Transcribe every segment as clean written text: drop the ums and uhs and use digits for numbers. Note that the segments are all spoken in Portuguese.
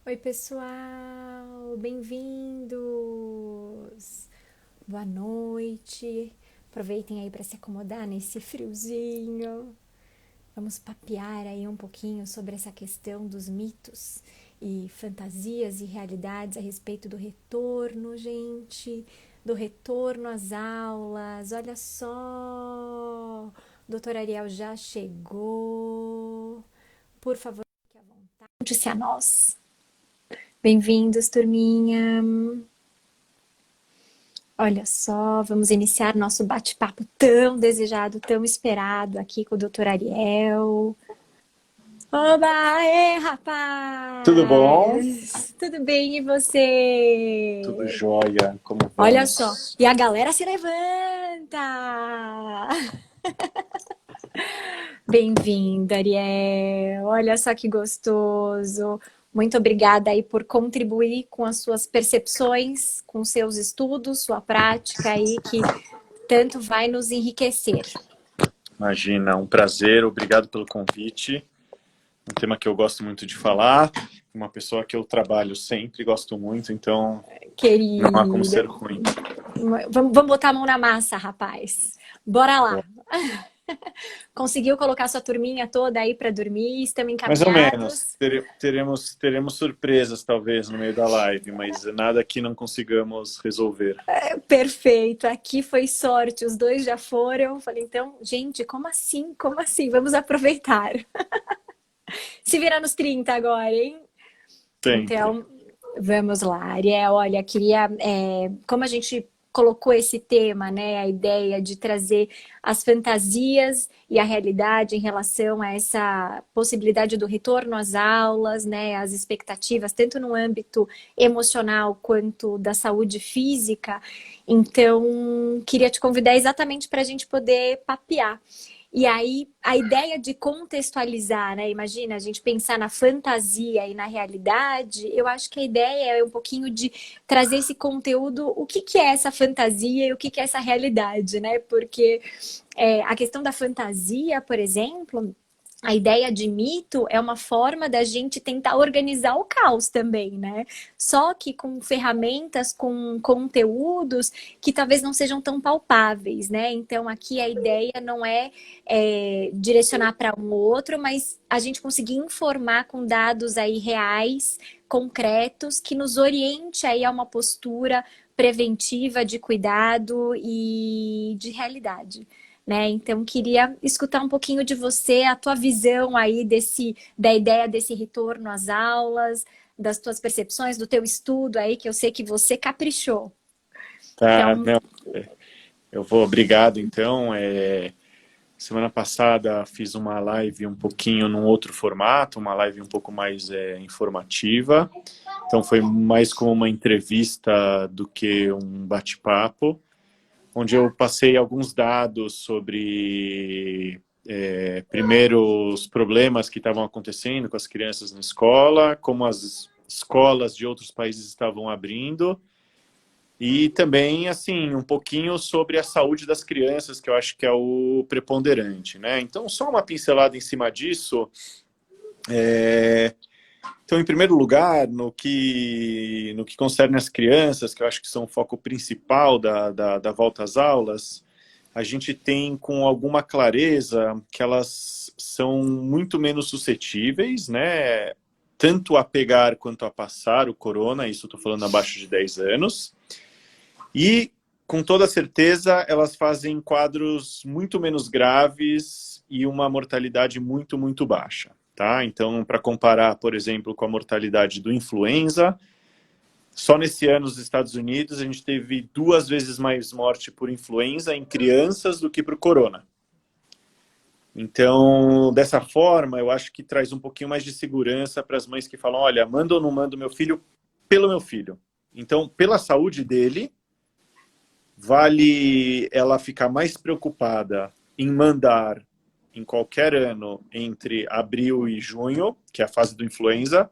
Oi, pessoal, bem-vindos. Boa noite. Aproveitem aí para se acomodar nesse friozinho. Vamos papear aí um pouquinho sobre essa questão dos mitos e fantasias e realidades a respeito do retorno, gente, do retorno às aulas. Olha só, o doutor Ariel já chegou. Por favor, fique à vontade. Junte-se a nós. Bem-vindos, turminha. Olha só, vamos iniciar nosso bate-papo tão desejado, tão esperado aqui com o Dr. Ariel. Oba, Tudo bom? rapaz! Tudo bem e Tudo você? jóia. Como Olha só, vamos? e a galera se levanta! Bem-vindo, Ariel. Olha só que gostoso. Muito obrigada aí por contribuir com as suas percepções, com seus estudos, sua prática aí, que tanto vai nos enriquecer. Imagina, um prazer. Obrigado pelo convite. Um tema que eu gosto muito de falar. Uma pessoa que eu trabalho sempre, gosto muito, então não há como Querida, ser ruim. vamos botar a mão na massa, rapaz. Bora lá. Bom, Conseguiu colocar sua turminha toda aí para dormir? Estamos mais ou menos. encaminhados? Teremos surpresas, talvez, no meio da live, mas nada que não consigamos resolver. Perfeito, aqui foi sorte, os dois já foram. Falei, então, gente, como assim? Como assim? Vamos aproveitar. Se virar nos 30 agora, hein? Sempre. Então, vamos lá, Ariel. Olha, queria, como a gente colocou esse tema, né, a ideia de trazer as fantasias e a realidade em relação a essa possibilidade do retorno às aulas, né, as expectativas, tanto no âmbito emocional quanto da saúde física. Então, queria te convidar exatamente para a gente poder papear. E aí, a ideia de contextualizar, né? Imagina a gente pensar na fantasia e na realidade. Eu acho que a ideia é um pouquinho de trazer esse conteúdo, o que que é essa fantasia e o que que é essa realidade, né? Porque a questão da fantasia, por exemplo, a ideia de mito é uma forma da gente tentar organizar o caos também, né? Só que com ferramentas, com conteúdos que talvez não sejam tão palpáveis, né? Então aqui a ideia não é direcionar para um outro, mas a gente conseguir informar com dados aí reais, concretos, que nos oriente aí a uma postura preventiva de cuidado e de realidade. Né? Então, queria escutar um pouquinho de você, a tua visão aí da ideia desse retorno às aulas, das tuas percepções, do teu estudo aí, que eu sei que você caprichou. Tá, Então, não, eu vou, obrigado, então. Semana passada fiz uma live um pouquinho num outro formato, uma live um pouco mais informativa. Então foi mais como uma entrevista do que um bate-papo, onde eu passei alguns dados sobre, primeiro, os problemas que estavam acontecendo com as crianças na escola, como as escolas de outros países estavam abrindo, e também, assim, um pouquinho sobre a saúde das crianças, que eu acho que é o preponderante, né? Então, só uma pincelada em cima disso. Então, em primeiro lugar, no que concerne as crianças, que eu acho que são o foco principal da volta às aulas, a gente tem com alguma clareza que elas são muito menos suscetíveis, né? Tanto a pegar quanto a passar o corona, isso eu estou falando abaixo de 10 anos. E, com toda certeza, elas fazem quadros muito menos graves e uma mortalidade muito, muito baixa. Tá? Então, para comparar, por exemplo, com a mortalidade do influenza, só nesse ano nos Estados Unidos a gente teve 2 vezes mais morte por influenza em crianças do que por corona. Então, dessa forma, eu acho que traz um pouquinho mais de segurança para as mães que falam, olha, mando ou não mando meu filho pelo meu filho. Então, pela saúde dele, vale ela ficar mais preocupada em mandar em qualquer ano entre abril e junho, que é a fase do influenza,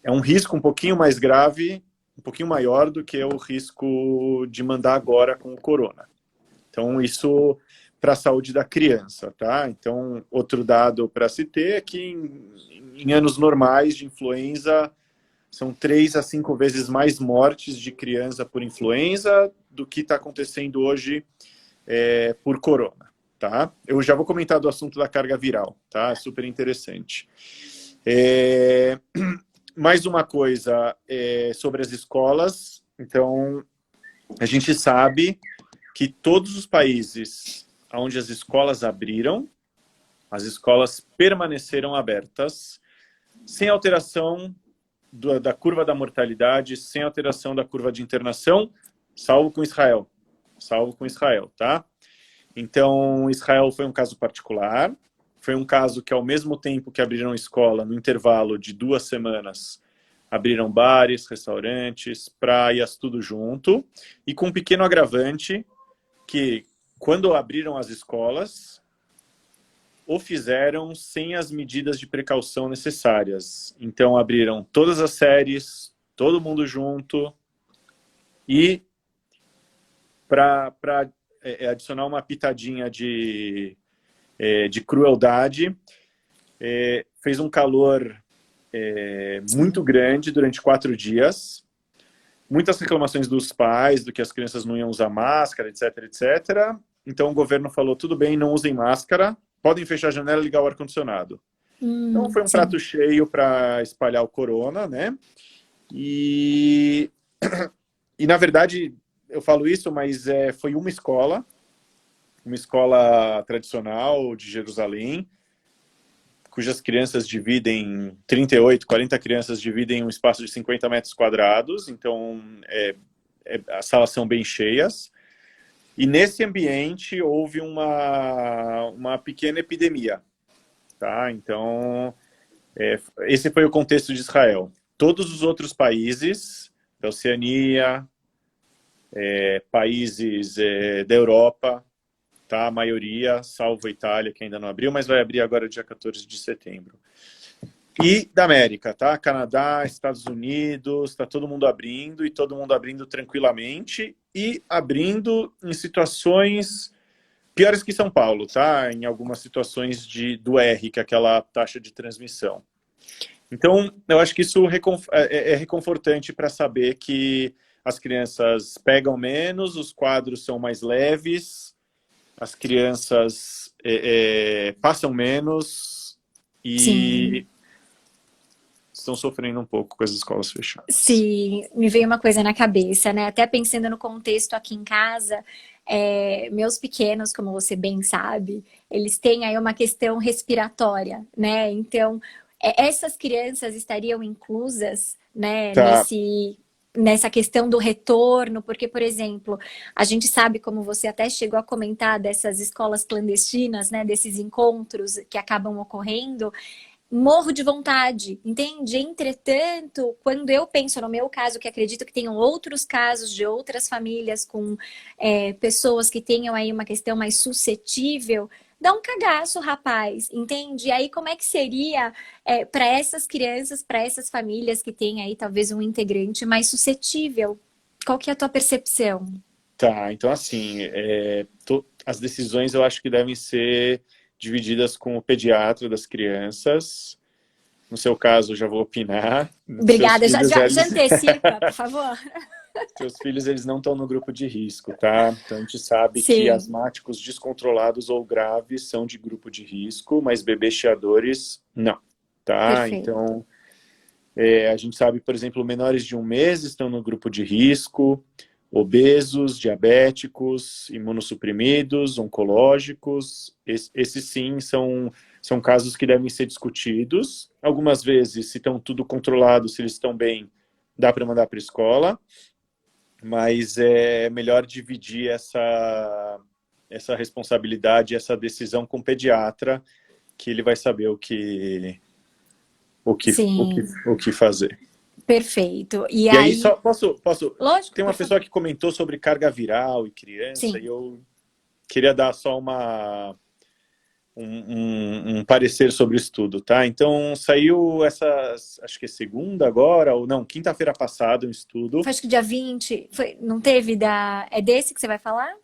é um risco um pouquinho mais grave, um pouquinho maior do que o risco de mandar agora com o corona. Então, isso para a saúde da criança, tá? Então, outro dado para se ter é que em anos normais de influenza, são 3 a 5 vezes mais mortes de criança por influenza do que está acontecendo hoje por corona, tá? Eu já vou comentar do assunto da carga viral, tá? É super interessante. Mais uma coisa sobre as escolas. Então, a gente sabe que todos os países onde as escolas abriram, as escolas permaneceram abertas, sem alteração da curva da mortalidade, sem alteração da curva de internação, salvo com Israel. Salvo com Israel, tá? Então, Israel foi um caso particular. Foi um caso que, ao mesmo tempo que abriram escola, no intervalo de 2 semanas, abriram bares, restaurantes, praias, tudo junto. E com um pequeno agravante, que quando abriram as escolas, o fizeram sem as medidas de precaução necessárias. Então, abriram todas as séries, todo mundo junto, e para adicionar uma pitadinha de crueldade, fez um calor muito grande durante 4 dias, muitas reclamações dos pais, do que as crianças não iam usar máscara, etc, etc. Então, o governo falou, tudo bem, não usem máscara, podem fechar a janela e ligar o ar-condicionado. Então, foi um Sim. prato cheio para espalhar o corona, né? E, na verdade, eu falo isso, mas foi uma escola tradicional de Jerusalém, cujas crianças dividem, 38, 40 crianças dividem um espaço de 50 metros quadrados, então as salas são bem cheias. E nesse ambiente houve uma pequena epidemia, tá? Então, esse foi o contexto de Israel. Todos os outros países da Oceania, países da Europa, tá? A maioria, salvo a Itália, que ainda não abriu, mas vai abrir agora dia 14 de setembro. E da América, tá? Canadá, Estados Unidos, está todo mundo abrindo, e todo mundo abrindo tranquilamente, e abrindo em situações piores que São Paulo, tá? Em algumas situações do R, que é aquela taxa de transmissão. Então, eu acho que isso é reconfortante para saber que as crianças pegam menos, os quadros são mais leves, as crianças passam menos e Sim. estão sofrendo um pouco com as escolas fechadas. Sim, me veio uma coisa na cabeça, né? Até pensando no contexto aqui em casa, meus pequenos, como você bem sabe, eles têm aí uma questão respiratória, né? Então, essas crianças estariam inclusas, né, Tá, nessa questão do retorno, porque, por exemplo, a gente sabe, como você até chegou a comentar, dessas escolas clandestinas, né, desses encontros que acabam ocorrendo. Morro de vontade, entende? Entretanto, quando eu penso no meu caso, que acredito que tenham outros casos de outras famílias com pessoas que tenham aí uma questão mais suscetível, dá um cagaço, rapaz, entende? E aí, como é que seria para essas crianças, para essas famílias que têm aí talvez um integrante mais suscetível? Qual que é a tua percepção? tá. Então, assim, as decisões eu acho que devem ser divididas com o pediatra das crianças. No seu caso, eu já vou opinar. Seus Obrigada, filhos, já antecipa, por favor. seus filhos, eles não estão no grupo de risco, tá? Então, a gente sabe que Sim, asmáticos descontrolados ou graves são de grupo de risco, mas bebês chiadores, não, tá? perfeito. Então, a gente sabe, por exemplo, menores de 1 mês estão no grupo de risco, obesos, diabéticos, imunossuprimidos, oncológicos. Esses sim são casos que devem ser discutidos. Algumas vezes, se estão tudo controlado, se eles estão bem, dá para mandar para a escola, mas é melhor dividir essa responsabilidade, essa decisão com o pediatra, que ele vai saber Sim, o que fazer. perfeito. E E aí, aí, só posso. lógico, Tem por uma favor. pessoa que comentou sobre carga viral e criança, e Sim, eu queria dar só um parecer sobre isso tudo, tá? Então, saiu acho que é segunda agora, ou não, quinta-feira passada, um estudo, foi acho que dia 20 foi, não teve é desse que você vai falar?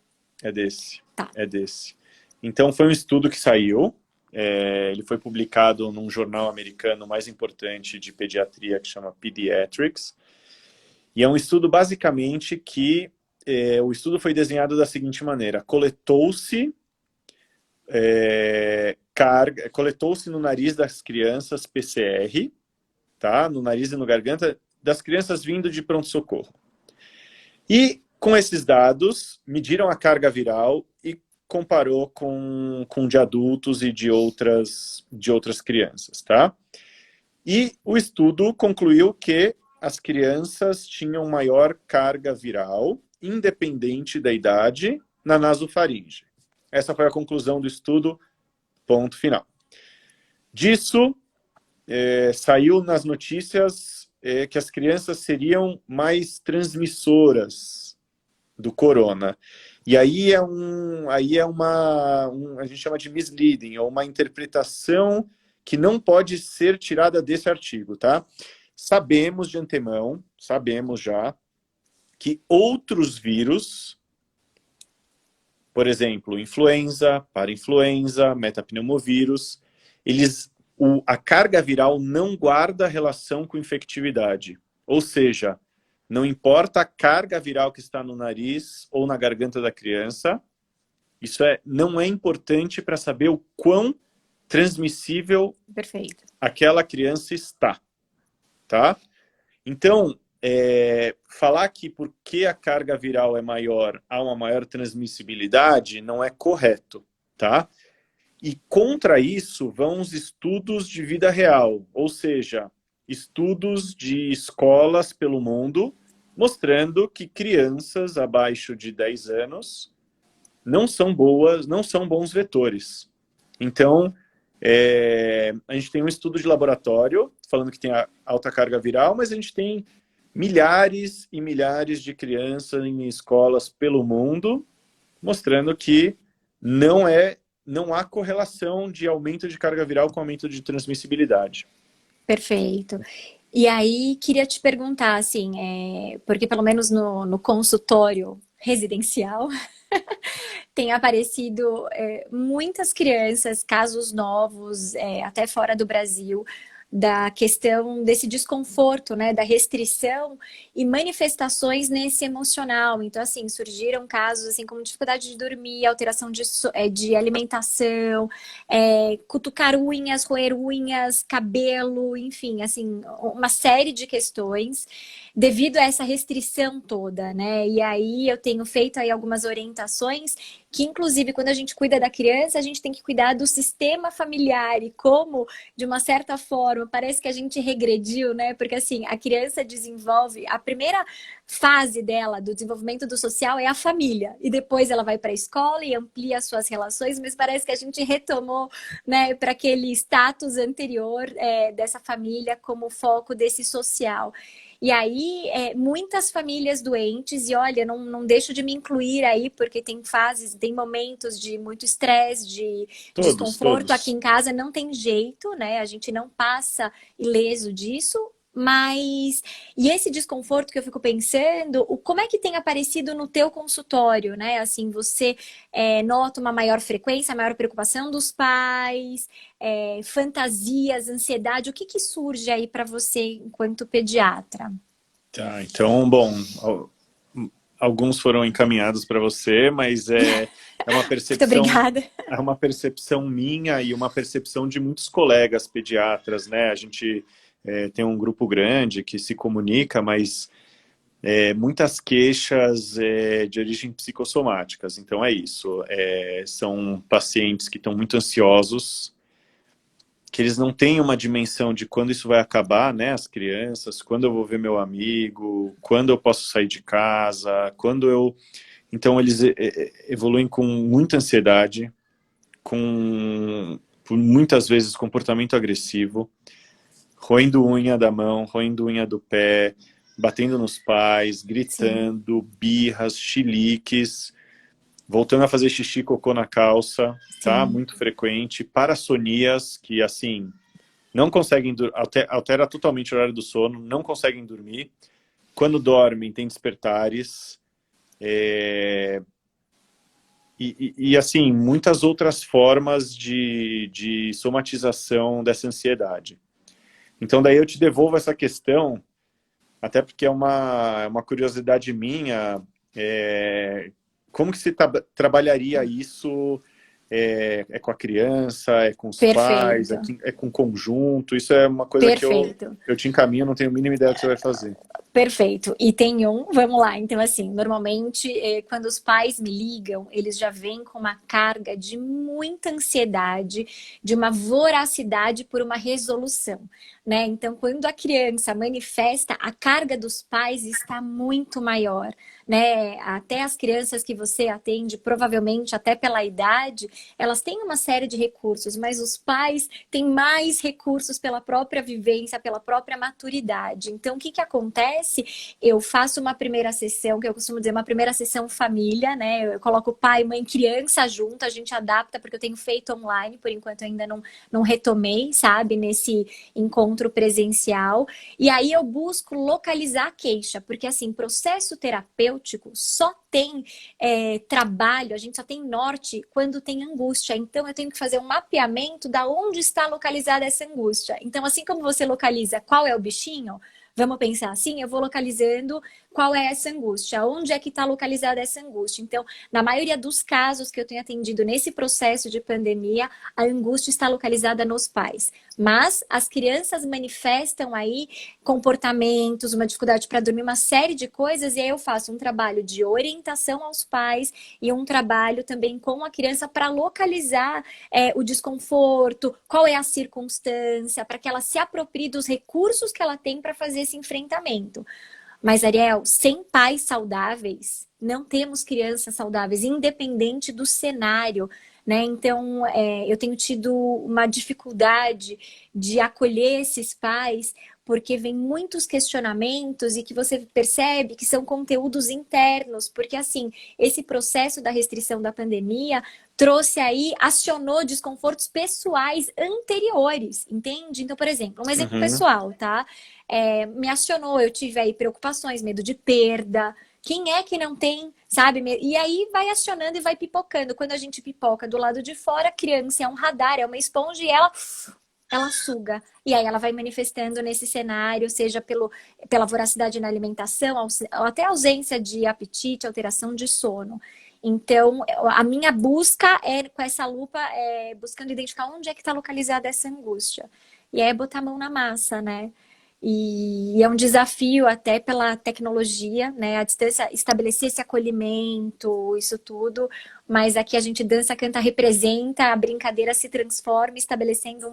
é desse, Tá. é desse. Então, foi um estudo que saiu, Ele foi publicado num jornal americano mais importante de pediatria, que chama Pediatrics. E é um estudo, basicamente, que o estudo foi desenhado da seguinte maneira. Coletou-se no nariz das crianças PCR, tá? No nariz e no garganta das crianças vindo de pronto-socorro. E, com esses dados, mediram a carga viral e comparou com de adultos e de outras crianças, tá? E o estudo concluiu que as crianças tinham maior carga viral, independente da idade, na nasofaringe. Essa foi a conclusão do estudo, ponto final. Disso, saiu nas notícias que as crianças seriam mais transmissoras do corona. E aí a gente chama de misleading, ou uma interpretação que não pode ser tirada desse artigo, tá? Sabemos de antemão, sabemos já, que outros vírus, por exemplo, influenza, parainfluenza, metapneumovírus, a carga viral não guarda relação com infectividade. Ou seja, não importa a carga viral que está no nariz ou na garganta da criança, isso não é importante para saber o quão transmissível Perfeito. aquela criança está. Tá? Então, falar que porque a carga viral é maior, há uma maior transmissibilidade, não é correto. Tá? E contra isso vão os estudos de vida real, ou seja, estudos de escolas pelo mundo, mostrando que crianças abaixo de 10 anos não são bons vetores. Então, a gente tem um estudo de laboratório falando que tem alta carga viral, mas a gente tem milhares e milhares de crianças em escolas pelo mundo mostrando que não há correlação de aumento de carga viral com aumento de transmissibilidade. Perfeito. E aí, queria te perguntar, assim, porque pelo menos no consultório residencial, tem aparecido muitas crianças, casos novos, até fora do Brasil, da questão desse desconforto, né, da restrição e manifestações nesse emocional. Então, assim, surgiram casos assim como dificuldade de dormir, alteração de alimentação, cutucar unhas, roer unhas, cabelo, enfim, assim, uma série de questões devido a essa restrição toda, né? E aí eu tenho feito aí algumas orientações que, inclusive, quando a gente cuida da criança, a gente tem que cuidar do sistema familiar e como, de uma certa forma, parece que a gente regrediu, né? Porque, assim, a criança desenvolve... A primeira fase dela, do desenvolvimento do social, é a família. E depois ela vai para a escola e amplia as suas relações, mas parece que a gente retomou, né, para aquele status anterior dessa família como foco desse social. E aí, muitas famílias doentes, e olha, não deixo de me incluir aí, porque tem fases, tem momentos de muito estresse, de desconforto. Aqui Todos. em casa não tem jeito, né? A gente não passa ileso disso, mas... E esse desconforto que eu fico pensando, como é que tem aparecido no teu consultório, né? Assim, você nota uma maior frequência, maior preocupação dos pais, fantasias, ansiedade, o que surge aí para você enquanto pediatra? Tá, então, bom, alguns foram encaminhados para você, mas uma Muito percepção, obrigada. é uma percepção minha e uma percepção de muitos colegas pediatras, né? A gente tem um grupo grande que se comunica, mas muitas queixas de origem psicossomáticas. Então é isso, são pacientes que estão muito ansiosos, que eles não têm uma dimensão de quando isso vai acabar, né, as crianças, quando eu vou ver meu amigo, quando eu posso sair de casa, quando eu... Então eles evoluem com muita ansiedade, por muitas vezes comportamento agressivo, roendo unha da mão, roendo unha do pé, batendo nos pais, gritando, birras, chiliques, voltando a fazer xixi e cocô na calça, tá? Sim. Muito frequente. Parassonias, que assim, não conseguem, altera totalmente o horário do sono, não conseguem dormir. Quando dormem, tem despertares. assim, muitas outras formas de somatização dessa ansiedade. Então, daí eu te devolvo essa questão, até porque é uma curiosidade minha, como que você trabalharia isso? É com a criança, é com os pais, Perfeito, é com o conjunto? Isso é uma coisa que perfeito. eu te encaminho, não tenho a mínima ideia do que você vai fazer. Perfeito. E tem vamos lá. Então, assim, normalmente, quando os pais me ligam, eles já vêm com uma carga de muita ansiedade, de uma voracidade por uma resolução, né? Então, quando a criança manifesta, a carga dos pais está muito maior, né? Até as crianças que você atende, provavelmente, até pela idade, elas têm uma série de recursos, mas os pais têm mais recursos pela própria vivência, pela própria maturidade. Então, o que que acontece? Eu faço uma primeira sessão, que eu costumo dizer, uma primeira sessão família, né? Eu coloco pai, mãe, criança junto, a gente adapta, porque eu tenho feito online, por enquanto eu ainda não retomei, sabe, nesse encontro presencial. E aí eu busco localizar a queixa, porque assim, processo terapêutico só tem trabalho, a gente só tem norte quando tem angústia. Então eu tenho que fazer um mapeamento da onde está localizada essa angústia. Então, assim como você localiza qual é o bichinho, vamos pensar assim, eu vou localizando qual é essa angústia, onde é que está localizada essa angústia. Então, na maioria dos casos que eu tenho atendido nesse processo de pandemia, a angústia está localizada nos pais. Mas as crianças manifestam aí comportamentos, uma dificuldade para dormir, uma série de coisas, e aí eu faço um trabalho de orientação aos pais e um trabalho também com a criança para localizar o desconforto, qual é a circunstância, para que ela se aproprie dos recursos que ela tem para fazer esse enfrentamento. Mas, Ariel, sem pais saudáveis, não temos crianças saudáveis, independente do cenário, né? Então, eu tenho tido uma dificuldade de acolher esses pais, porque vem muitos questionamentos e que você percebe que são conteúdos internos, porque, assim, esse processo da restrição da pandemia trouxe aí, acionou desconfortos pessoais anteriores, entende? Então, por exemplo, um exemplo Uhum. pessoal, tá? Me acionou, eu tive aí preocupações, medo de perda. Quem é que não tem, sabe? E aí vai acionando e vai pipocando. Quando a gente pipoca do lado de fora, a criança é um radar, é uma esponja e ela suga. E aí ela vai manifestando nesse cenário, seja pela voracidade na alimentação, até ausência de apetite, alteração de sono. Então, a minha busca com essa lupa buscando identificar onde é que está localizada essa angústia. E é botar a mão na massa, né? E é um desafio até pela tecnologia, né? A distância, estabelecer esse acolhimento, isso tudo. Mas aqui a gente dança, canta, representa, a brincadeira se transforma, estabelecendo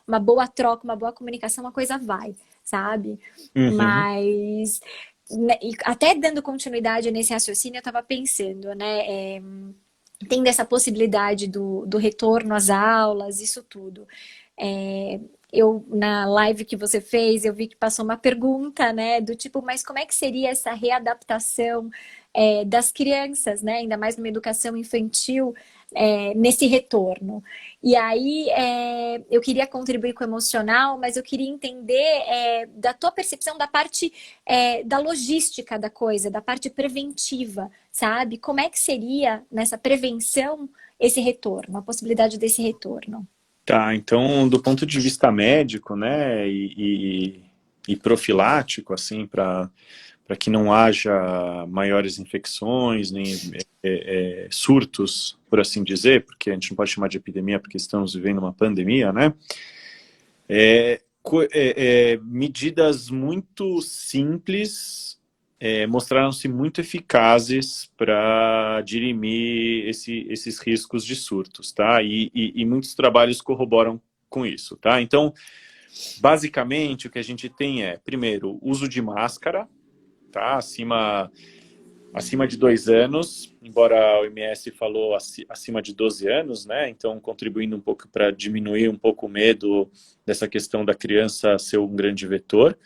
uma boa troca, uma boa comunicação, a coisa vai, sabe? Uhum. Mas né, e até dando continuidade nesse raciocínio, eu estava pensando, né? Tendo essa possibilidade do retorno às aulas, isso tudo. Na live que você fez, eu vi que passou uma pergunta, né, do tipo, mas como é que seria essa readaptação das crianças, né, ainda mais numa educação infantil, nesse retorno? E aí, eu queria contribuir com o emocional, mas eu queria entender da tua percepção da parte da logística da coisa, da parte preventiva, sabe? Como é que seria nessa prevenção esse retorno, a possibilidade desse retorno? Tá, então, do ponto de vista médico, né, e profilático, assim, para que não haja maiores infecções, nem surtos, por assim dizer, porque a gente não pode chamar de epidemia porque estamos vivendo uma pandemia, né? Medidas muito simples mostraram-se muito eficazes para dirimir esses riscos de surtos, tá? E muitos trabalhos corroboram com isso, tá? Então, basicamente, o que a gente tem primeiro, uso de máscara, tá? Acima de 2 anos, embora a OMS falou acima de 12 anos, né? Então, contribuindo um pouco para diminuir um pouco o medo dessa questão da criança ser um grande vetor.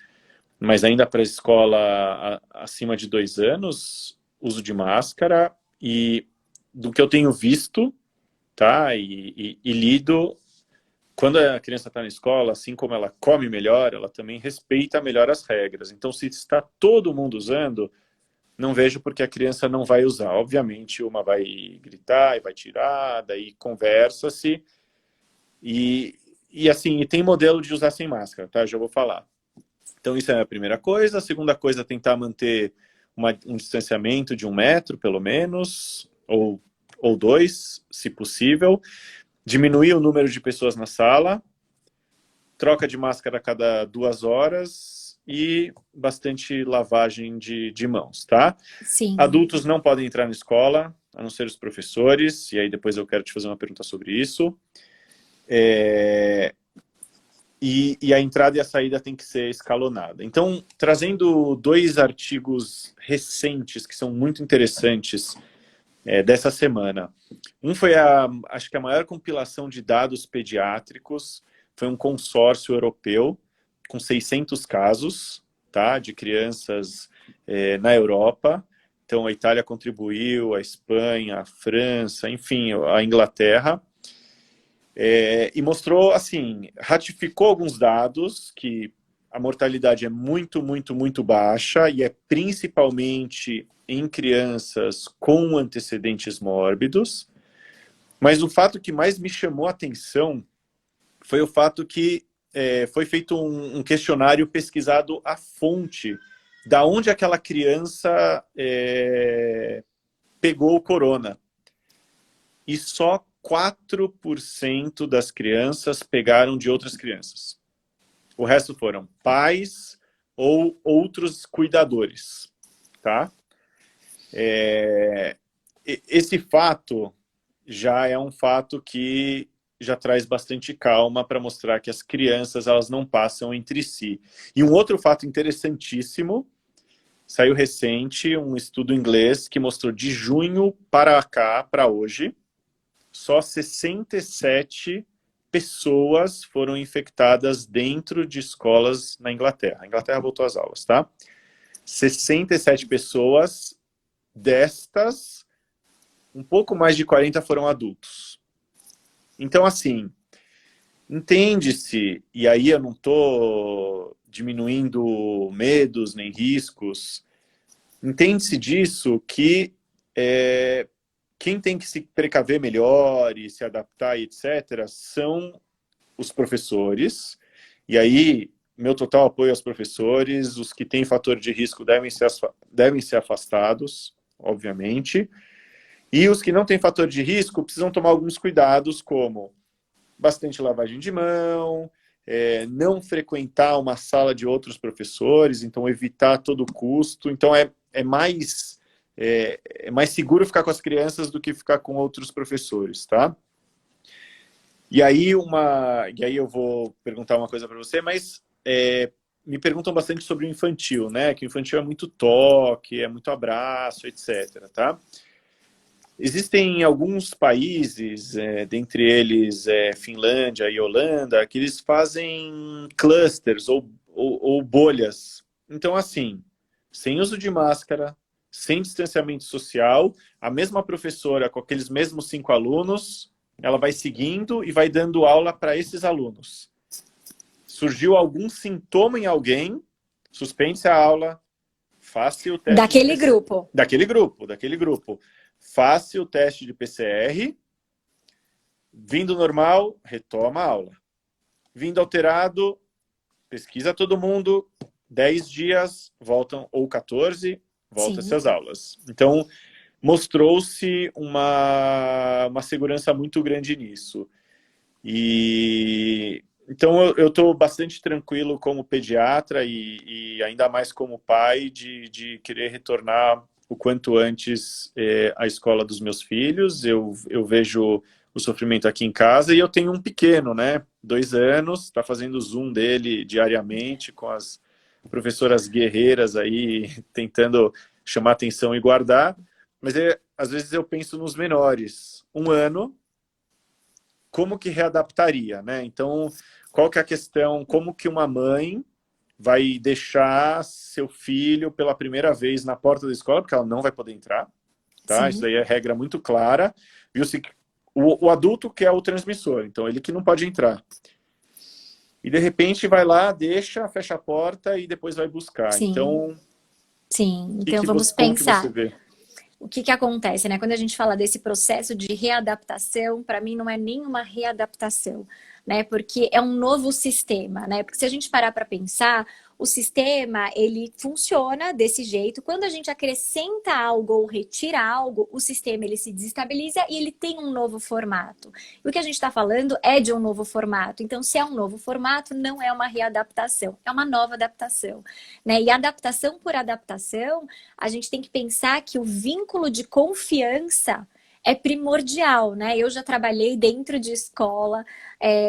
Mas ainda para a escola acima de 2 anos, uso de máscara. E do que eu tenho visto, tá? E lido, quando a criança está na escola, assim como ela come melhor, ela também respeita melhor as regras. Então, se está todo mundo usando, não vejo porque a criança não vai usar. Obviamente, uma vai gritar e vai tirar, daí conversa-se. E assim, e tem modelo de usar sem máscara, tá? Já vou falar. Então, isso é a primeira coisa. A segunda coisa é tentar manter um distanciamento de 1 metro, pelo menos, ou 2, se possível. Diminuir o número de pessoas na sala. Troca de máscara a cada 2 horas e bastante lavagem de mãos, tá? Sim. Adultos não podem entrar na escola, a não ser os professores, e aí depois eu quero te fazer uma pergunta sobre isso. E a entrada e a saída tem que ser escalonada. Então, trazendo 2 artigos recentes que são muito interessantes dessa semana. Um foi, acho que a maior compilação de dados pediátricos, foi um consórcio europeu com 600 casos, tá, de crianças na Europa. Então, a Itália contribuiu, a Espanha, a França, enfim, a Inglaterra. E mostrou, assim, ratificou alguns dados que a mortalidade é muito, muito, muito baixa e é principalmente em crianças com antecedentes mórbidos. Mas o fato que mais me chamou a atenção foi o fato que foi feito um questionário pesquisado à fonte da onde aquela criança pegou o corona. E só 4% das crianças pegaram de outras crianças. O resto foram pais ou outros cuidadores, tá? Esse fato já é um fato que já traz bastante calma para mostrar que as crianças elas não passam entre si. E um outro fato interessantíssimo, saiu recente, um estudo inglês que mostrou de junho para cá, para hoje, só 67 pessoas foram infectadas dentro de escolas na Inglaterra. A Inglaterra voltou às aulas, tá? 67 pessoas, destas, um pouco mais de 40 foram adultos. Então, assim, entende-se, e aí eu não estou diminuindo medos nem riscos, entende-se disso que quem tem que se precaver melhor e se adaptar, etc., são os professores. E aí, meu total apoio aos professores. Os que têm fator de risco devem ser afastados, obviamente. E os que não têm fator de risco precisam tomar alguns cuidados, como bastante lavagem de mão, não frequentar uma sala de outros professores, então evitar a todo custo. Então, é mais seguro ficar com as crianças do que ficar com outros professores, tá? E aí eu vou perguntar uma coisa para você, mas me perguntam bastante sobre o infantil, né? Que o infantil é muito toque, é muito abraço, etc, tá? Existem alguns países, dentre eles Finlândia e Holanda, que eles fazem clusters ou bolhas. Então, assim, sem uso de máscara, sem distanciamento social, a mesma professora com aqueles mesmos 5 alunos, ela vai seguindo e vai dando aula para esses alunos. Surgiu algum sintoma em alguém, suspende-se a aula, faça o teste Daquele grupo. Daquele grupo. Faça o teste de PCR, vindo normal, retoma a aula. Vindo alterado, pesquisa todo mundo, 10 dias, voltam, ou 14, volta-se às aulas. Então, mostrou-se uma segurança muito grande nisso. Então, eu estou bastante tranquilo como pediatra e ainda mais como pai de querer retornar o quanto antes à escola dos meus filhos. Eu vejo o sofrimento aqui em casa e eu tenho um pequeno, né? 2 anos, está fazendo o Zoom dele diariamente com as professoras guerreiras aí tentando chamar atenção e guardar. Mas às vezes eu penso nos menores. 1 ano, como que readaptaria, né? Então, qual que é a questão? Como que uma mãe vai deixar seu filho pela primeira vez na porta da escola, porque ela não vai poder entrar, tá? Sim. Isso daí é regra muito clara. Viu-se que o adulto que é o transmissor, então ele que não pode entrar. E de repente vai lá, deixa, fecha a porta e depois vai buscar. Sim. Então, sim. Então vamos Como que você pensar. vê? O que que acontece, né? Quando a gente fala desse processo de readaptação, para mim não é nenhuma readaptação, né? Porque é um novo sistema, né? Porque se a gente parar para pensar, o sistema, ele funciona desse jeito. Quando a gente acrescenta algo ou retira algo, o sistema ele se desestabiliza e ele tem um novo formato. E o que a gente está falando é de um novo formato. Então, se é um novo formato, não é uma readaptação, é uma nova adaptação, né? E adaptação por adaptação, a gente tem que pensar que o vínculo de confiança é primordial, né? Eu já trabalhei dentro de escola,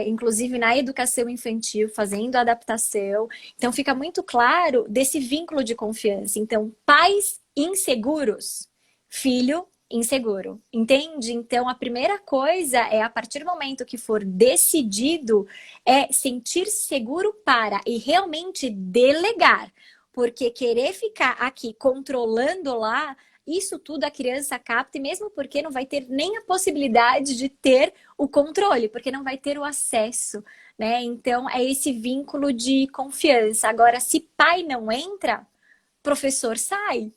inclusive na educação infantil, fazendo adaptação. Então fica muito claro desse vínculo de confiança. Então, pais inseguros, filho inseguro, entende? Então a primeira coisa é, a partir do momento que for decidido, é sentir-se seguro para e realmente delegar. Porque querer ficar aqui controlando lá, isso tudo a criança capta, e mesmo porque não vai ter nem a possibilidade de ter o controle, porque não vai ter o acesso, né? Então é esse vínculo de confiança. Agora, se pai não entra, professor sai.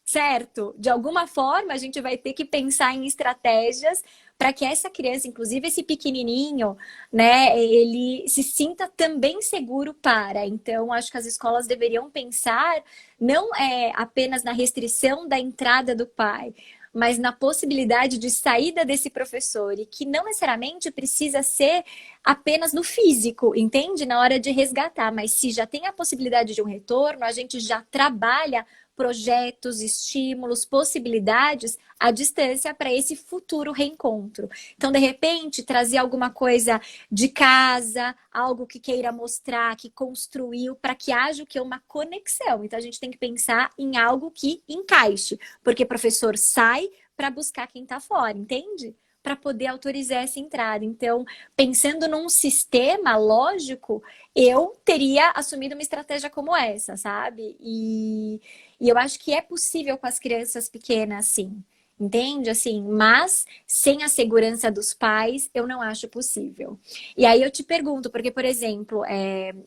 Certo? De alguma forma, a gente vai ter que pensar em estratégias para que essa criança, inclusive esse pequenininho, né, ele se sinta também seguro para. Então, acho que as escolas deveriam pensar não apenas na restrição da entrada do pai, mas na possibilidade de saída desse professor e que não necessariamente precisa ser apenas no físico, entende? Na hora de resgatar, mas se já tem a possibilidade de um retorno, a gente já trabalha projetos, estímulos, possibilidades à distância para esse futuro reencontro. Então, de repente, trazer alguma coisa de casa, algo que queira mostrar, que construiu, para que haja o que? Uma conexão. Então, a gente tem que pensar em algo que encaixe, porque professor sai para buscar quem está fora, entende? Para poder autorizar essa entrada. Então, pensando num sistema lógico, eu teria assumido uma estratégia como essa, sabe? E eu acho que é possível com as crianças pequenas, sim. Entende? Assim, mas sem a segurança dos pais, eu não acho possível. E aí eu te pergunto, porque, por exemplo,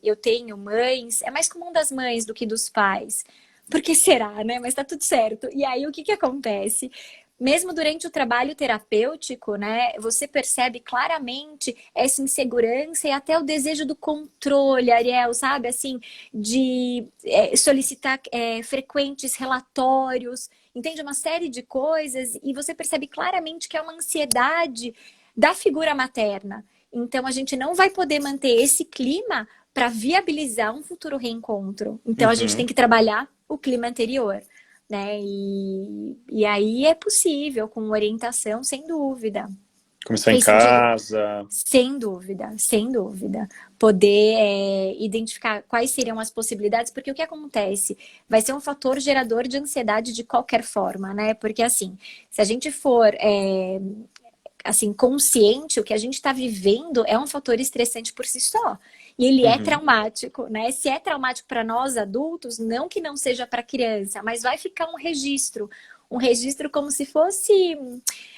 eu tenho mães, é mais comum das mães do que dos pais. Por que será, né? Mas tá tudo certo. E aí o que que acontece? Mesmo durante o trabalho terapêutico, né, você percebe claramente essa insegurança e até o desejo do controle, Ariel, sabe? Assim, de solicitar frequentes relatórios, entende? Uma série de coisas e você percebe claramente que é uma ansiedade da figura materna. Então, a gente não vai poder manter esse clima para viabilizar um futuro reencontro. Então, a gente tem Uhum. que trabalhar o clima anterior, né? E aí é possível, com orientação, sem dúvida. Começar em Isso de, casa. sem dúvida, sem dúvida. Poder identificar quais seriam as possibilidades, porque o que acontece? Vai ser um fator gerador de ansiedade de qualquer forma, né? Porque assim, se a gente for assim, consciente, o que a gente está vivendo é um fator estressante por si só. E ele é Uhum. traumático, né? Se é traumático para nós adultos, não que não seja para criança, mas vai ficar um registro como se fosse.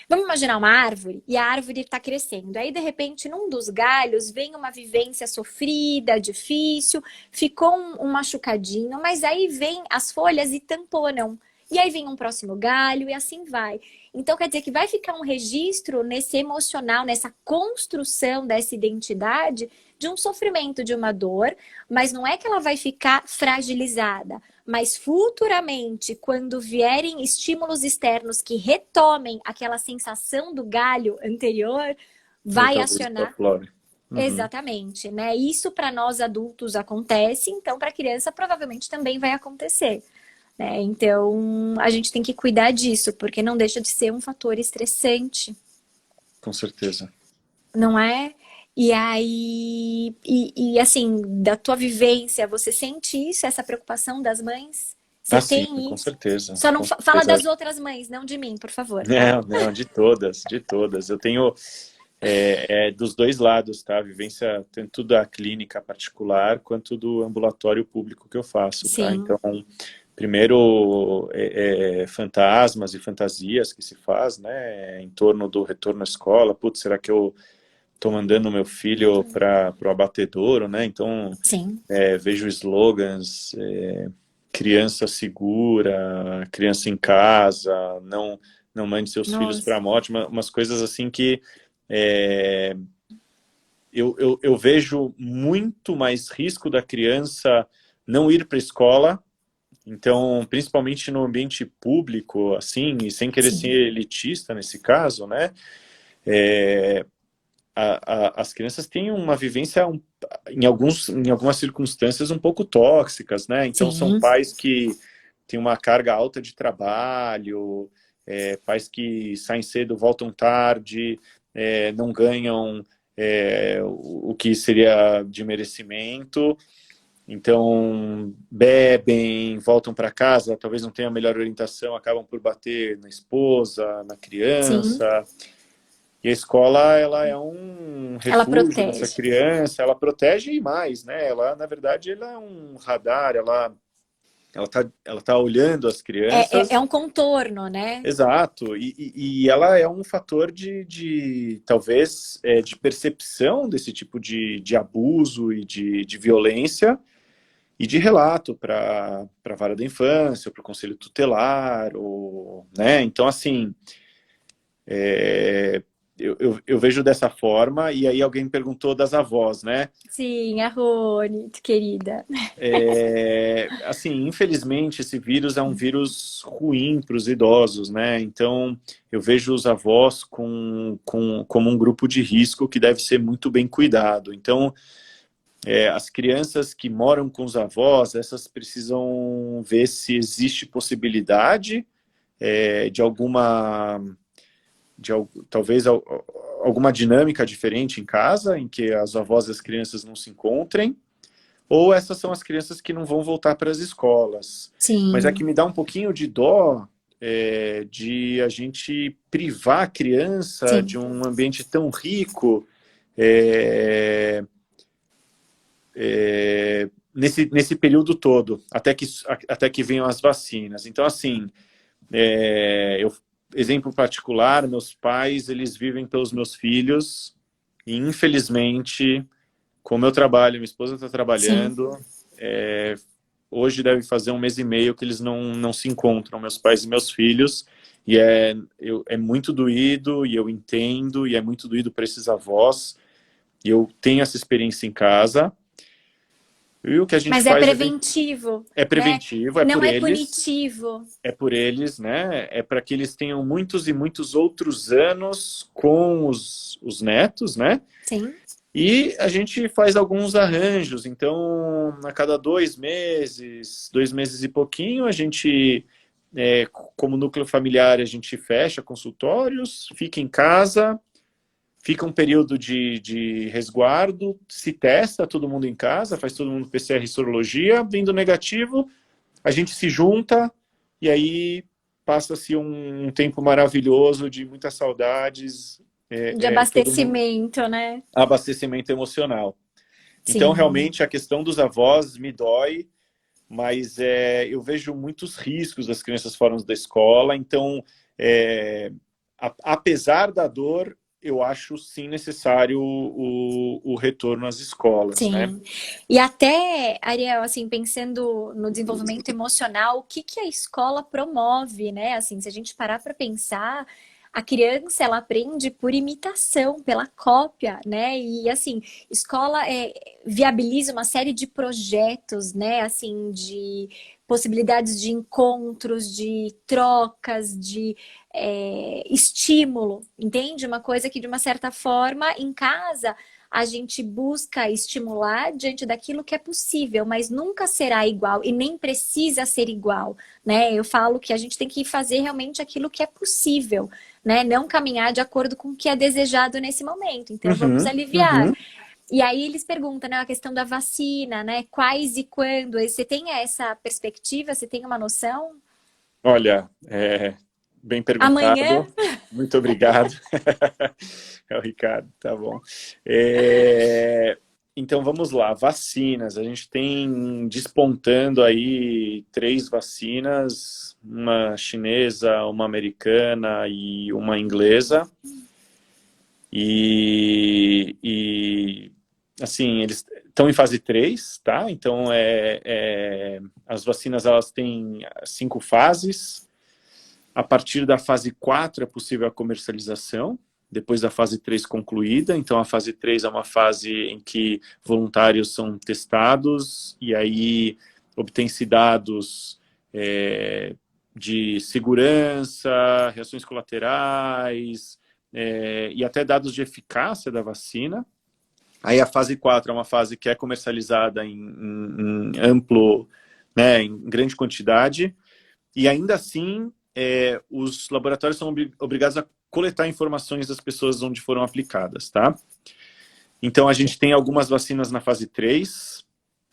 Vamos imaginar uma árvore e a árvore está crescendo. Aí, de repente, num dos galhos vem uma vivência sofrida, difícil, ficou um machucadinho, mas aí vem as folhas e tamponam. E aí vem um próximo galho e assim vai. Então, quer dizer que vai ficar um registro nesse emocional, nessa construção dessa identidade de um sofrimento, de uma dor, mas não é que ela vai ficar fragilizada. Mas futuramente, quando vierem estímulos externos que retomem aquela sensação do galho anterior, E vai talvez da acionar. Flora. Uhum. Exatamente, né? Isso para nós adultos acontece, então para a criança provavelmente também vai acontecer, né? Então, a gente tem que cuidar disso, porque não deixa de ser um fator estressante, Com certeza. não é? E aí, assim, da tua vivência, você sente isso, essa preocupação das mães? Você Ah, sim, tem com isso? certeza. Só não Com fala certeza. das outras mães, não de mim, por favor, tá? Não, não, de todas, de todas. Eu tenho dos dois lados, tá? A vivência tanto da clínica particular quanto do ambulatório público que eu faço, tá? Sim, Então, primeiro, fantasmas e fantasias que se faz, né? Em torno do retorno à escola. Putz, será que eu estou mandando meu filho para o abatedouro, né? Então, sim, vejo slogans criança segura, criança em casa, não mande seus filhos para Nossa, a morte, umas coisas assim que é, eu vejo muito mais risco da criança não ir para a escola, então, principalmente no ambiente público, assim, e sem querer ser sim. elitista nesse caso, né? É, as crianças têm uma vivência, em algumas circunstâncias, um pouco tóxicas, né? Então, são Sim, pais que têm uma carga alta de trabalho, pais que saem cedo, voltam tarde, não ganham o que seria de merecimento, então bebem, voltam para casa, talvez não tenham a melhor orientação, acabam por bater na esposa, na sim. criança. E a escola, ela é um Ela refúgio dessa protege. criança, ela protege e mais, né? Ela, na verdade, ela é um radar, ela tá olhando as É crianças, um contorno, né? exato, e ela é um fator talvez, de percepção desse tipo de abuso e de violência, e de relato para a vara da infância, para o conselho tutelar, ou, né? Então, assim, eu vejo dessa forma, e aí alguém me perguntou das avós, né? Sim, a Rony, querida. Assim, infelizmente, esse vírus é um vírus ruim para os idosos, né? Então, eu vejo os avós como um grupo de risco que deve ser muito bem cuidado. Então, as crianças que moram com os avós, essas precisam ver se existe possibilidade de talvez alguma dinâmica diferente em casa, em que as avós e as crianças não se encontrem, ou essas são as crianças que não vão voltar para as escolas. Mas é que Sim, me dá um pouquinho de dó de a gente privar a criança sim, de um ambiente tão rico é, nesse período todo, até que venham as vacinas. Então, assim, exemplo particular, meus pais, eles vivem pelos meus filhos, e infelizmente, como eu trabalho, minha esposa está sim. trabalhando, hoje deve fazer um mês e meio que eles não se encontram, meus pais e meus filhos, e é muito doído, e eu entendo, e é muito doído para esses avós, e eu tenho essa experiência em casa, e o que a gente Mas é faz preventivo, é né? preventivo, Não é punitivo. é por eles, né? É para que eles tenham muitos e muitos outros anos com os netos, né? Sim, E a gente faz alguns arranjos. Então, a cada 2 meses e pouquinho, a gente, como núcleo familiar, a gente fecha consultórios, fica em casa, fica um período de resguardo, se testa todo mundo em casa, faz todo mundo PCR e sorologia, vindo negativo, a gente se junta e aí passa-se um tempo maravilhoso de muitas saudades, de todo mundo abastecimento, né? abastecimento emocional. Então, Sim, realmente, a questão dos avós me dói, mas eu vejo muitos riscos das crianças fora da escola. Então, apesar da dor, eu acho sim necessário o retorno às escolas, né? sim. E até, Ariel, assim, pensando no desenvolvimento emocional, o que que a escola promove, né? Assim, se a gente parar para pensar, a criança ela aprende por imitação, pela cópia, né? E assim, escola viabiliza uma série de projetos, né? Assim, de possibilidades de encontros, de trocas, de estímulo, entende? Uma coisa que de uma certa forma em casa a gente busca estimular diante daquilo que é possível, mas nunca será igual e nem precisa ser igual, né? Eu falo que a gente tem que fazer realmente aquilo que é possível, né? Não caminhar de acordo com o que é desejado nesse momento. Então vamos Uhum, aliviar. uhum. E aí eles perguntam, né, a questão da vacina, né? Quais e quando? Você tem essa perspectiva? Você tem uma noção? Olha, bem Amanhã? perguntado. Muito obrigado. É o Ricardo, tá bom. Então vamos lá, vacinas. A gente tem despontando aí 3 vacinas, uma chinesa, uma americana e uma inglesa. E assim, eles estão em fase 3, tá? Então, as vacinas elas têm 5 fases. A partir da fase 4 é possível a comercialização, depois da fase 3 concluída. Então, a fase 3 é uma fase em que voluntários são testados e aí obtém-se dados de segurança, reações colaterais e até dados de eficácia da vacina. Aí a fase 4 é uma fase que é comercializada em amplo, né, em grande quantidade, e ainda assim os laboratórios são obrigados a coletar informações das pessoas onde foram aplicadas, tá? Então a gente tem algumas vacinas na fase 3,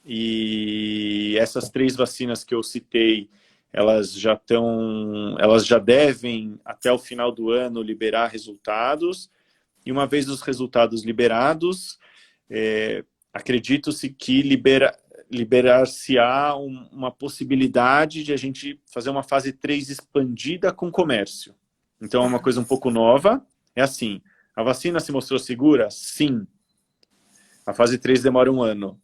e essas 3 vacinas que eu citei, elas já devem, até o final do ano, liberar resultados, e uma vez os resultados liberados, acredito-se que liberar-se-á uma possibilidade de a gente fazer uma fase 3 expandida com comércio. Então, é uma coisa um pouco nova. É assim, a vacina se mostrou segura? Sim. A fase 3 demora 1 ano.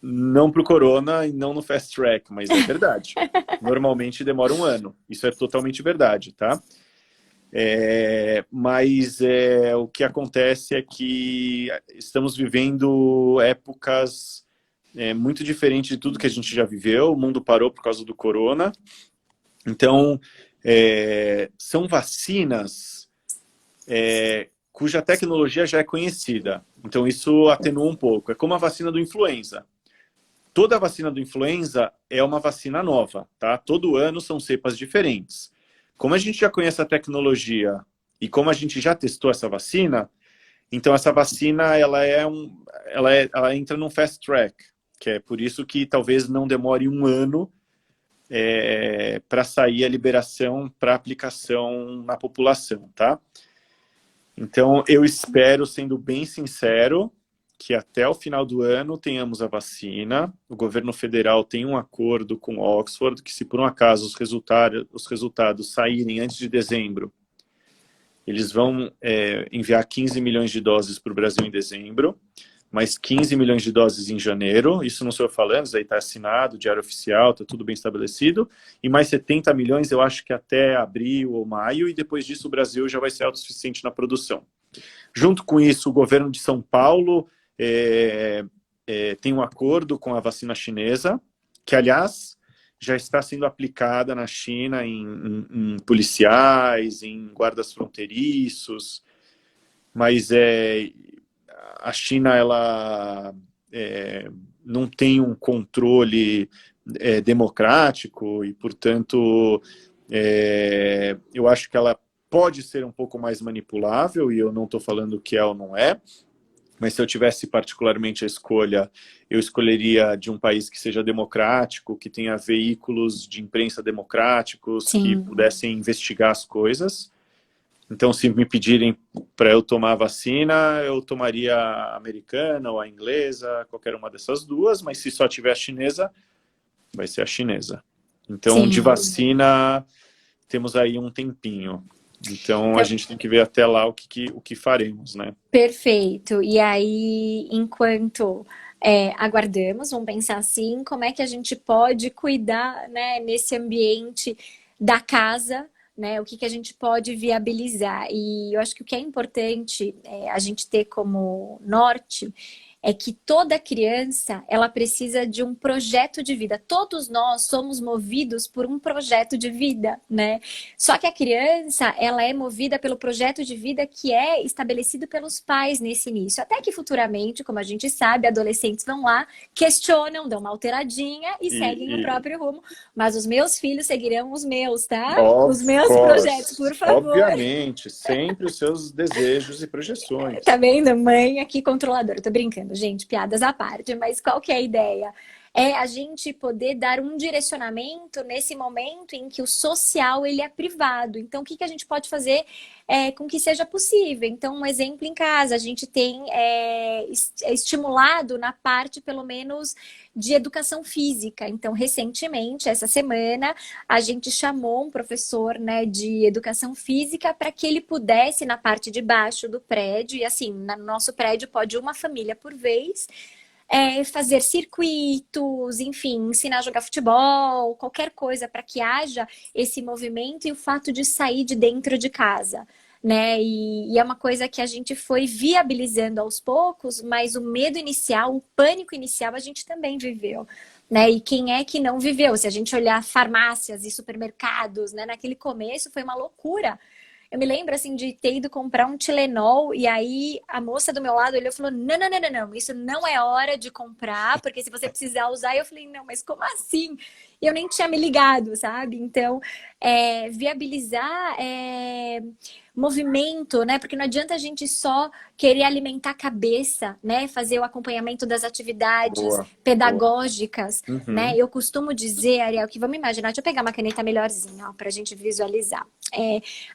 Não para o corona e não no fast track, mas é verdade. Normalmente demora 1 ano. Isso é totalmente verdade, tá? Mas o que acontece é que estamos vivendo épocas muito diferentes de tudo que a gente já viveu. O mundo parou por causa do corona. Então, são vacinas cuja tecnologia já é conhecida. Então, isso atenua um pouco. É como a vacina do influenza. Toda vacina do influenza é uma vacina nova, tá? Todo ano são cepas diferentes. Como a gente já conhece a tecnologia e como a gente já testou essa vacina, então essa vacina ela entra num fast track, que é por isso que talvez não demore 1 ano para sair a liberação para aplicação na população, tá? Então eu espero, sendo bem sincero, que até o final do ano tenhamos a vacina. O governo federal tem um acordo com Oxford, que se por um acaso os resultados saírem antes de dezembro, eles vão enviar 15 milhões de doses para o Brasil em dezembro, mais 15 milhões de doses em janeiro. Isso não sou eu falando, isso aí está assinado, diário oficial, está tudo bem estabelecido. E mais 70 milhões, eu acho que até abril ou maio, e depois disso o Brasil já vai ser autossuficiente na produção. Junto com isso, o governo de São Paulo tem um acordo com a vacina chinesa, que, aliás, já está sendo aplicada na China em policiais, em guardas fronteiriços, mas a China ela não tem um controle democrático e, portanto, eu acho que ela pode ser um pouco mais manipulável, e eu não estou falando que é ou não é, mas se eu tivesse particularmente a escolha, eu escolheria de um país que seja democrático, que tenha veículos de imprensa democráticos, Sim. que pudessem investigar as coisas. Então, se me pedirem para eu tomar a vacina, eu tomaria a americana ou a inglesa, qualquer uma dessas duas, mas se só tiver a chinesa, vai ser a chinesa. Então, Sim. de vacina, temos aí um tempinho. Então, a gente tem que ver até lá o que faremos, né? Perfeito. E aí, enquanto aguardamos, vamos pensar assim, como é que a gente pode cuidar, né, nesse ambiente da casa, né? O que a gente pode viabilizar. E eu acho que o que é importante a gente ter como norte é que toda criança, ela precisa de um projeto de vida. Todos nós somos movidos por um projeto de vida, né? Só que a criança, ela é movida pelo projeto de vida que é estabelecido pelos pais nesse início. Até que futuramente, como a gente sabe, adolescentes vão lá, questionam, dão uma alteradinha e seguem o próprio rumo. Mas os meus filhos seguirão os meus, tá? Os meus projetos, por favor. Obviamente, sempre os seus desejos e projeções. Tá vendo? Mãe aqui controladora. Tô brincando, gente, piadas à parte, mas qual que é a ideia? É a gente poder dar um direcionamento nesse momento em que o social ele é privado. Então, o que a gente pode fazer com que seja possível? Então, um exemplo em casa, a gente tem estimulado na parte, pelo menos, de educação física. Então, recentemente, essa semana, a gente chamou um professor, né, de educação física para que ele pudesse, na parte de baixo do prédio, e assim, no nosso prédio pode uma família por vez, fazer circuitos, enfim, ensinar a jogar futebol, qualquer coisa para que haja esse movimento e o fato de sair de dentro de casa. Né? E é uma coisa que a gente foi viabilizando aos poucos, mas o medo inicial, o pânico inicial, a gente também viveu. Né? E quem é que não viveu? Se a gente olhar farmácias e supermercados, né? Naquele começo foi uma loucura. Eu me lembro, assim, de ter ido comprar um Tilenol e aí a moça do meu lado olhou e falou, não, não, não, não, não, isso não é hora de comprar, porque se você precisar usar, eu falei, não, mas como assim? E eu nem tinha me ligado, sabe? Então, viabilizar movimento, né? Porque não adianta a gente só querer alimentar a cabeça, né? Fazer o acompanhamento das atividades Boa, boa. pedagógicas, né? Uhum. Eu costumo dizer, Ariel, que vamos imaginar, deixa eu pegar uma caneta melhorzinha, ó, pra gente visualizar.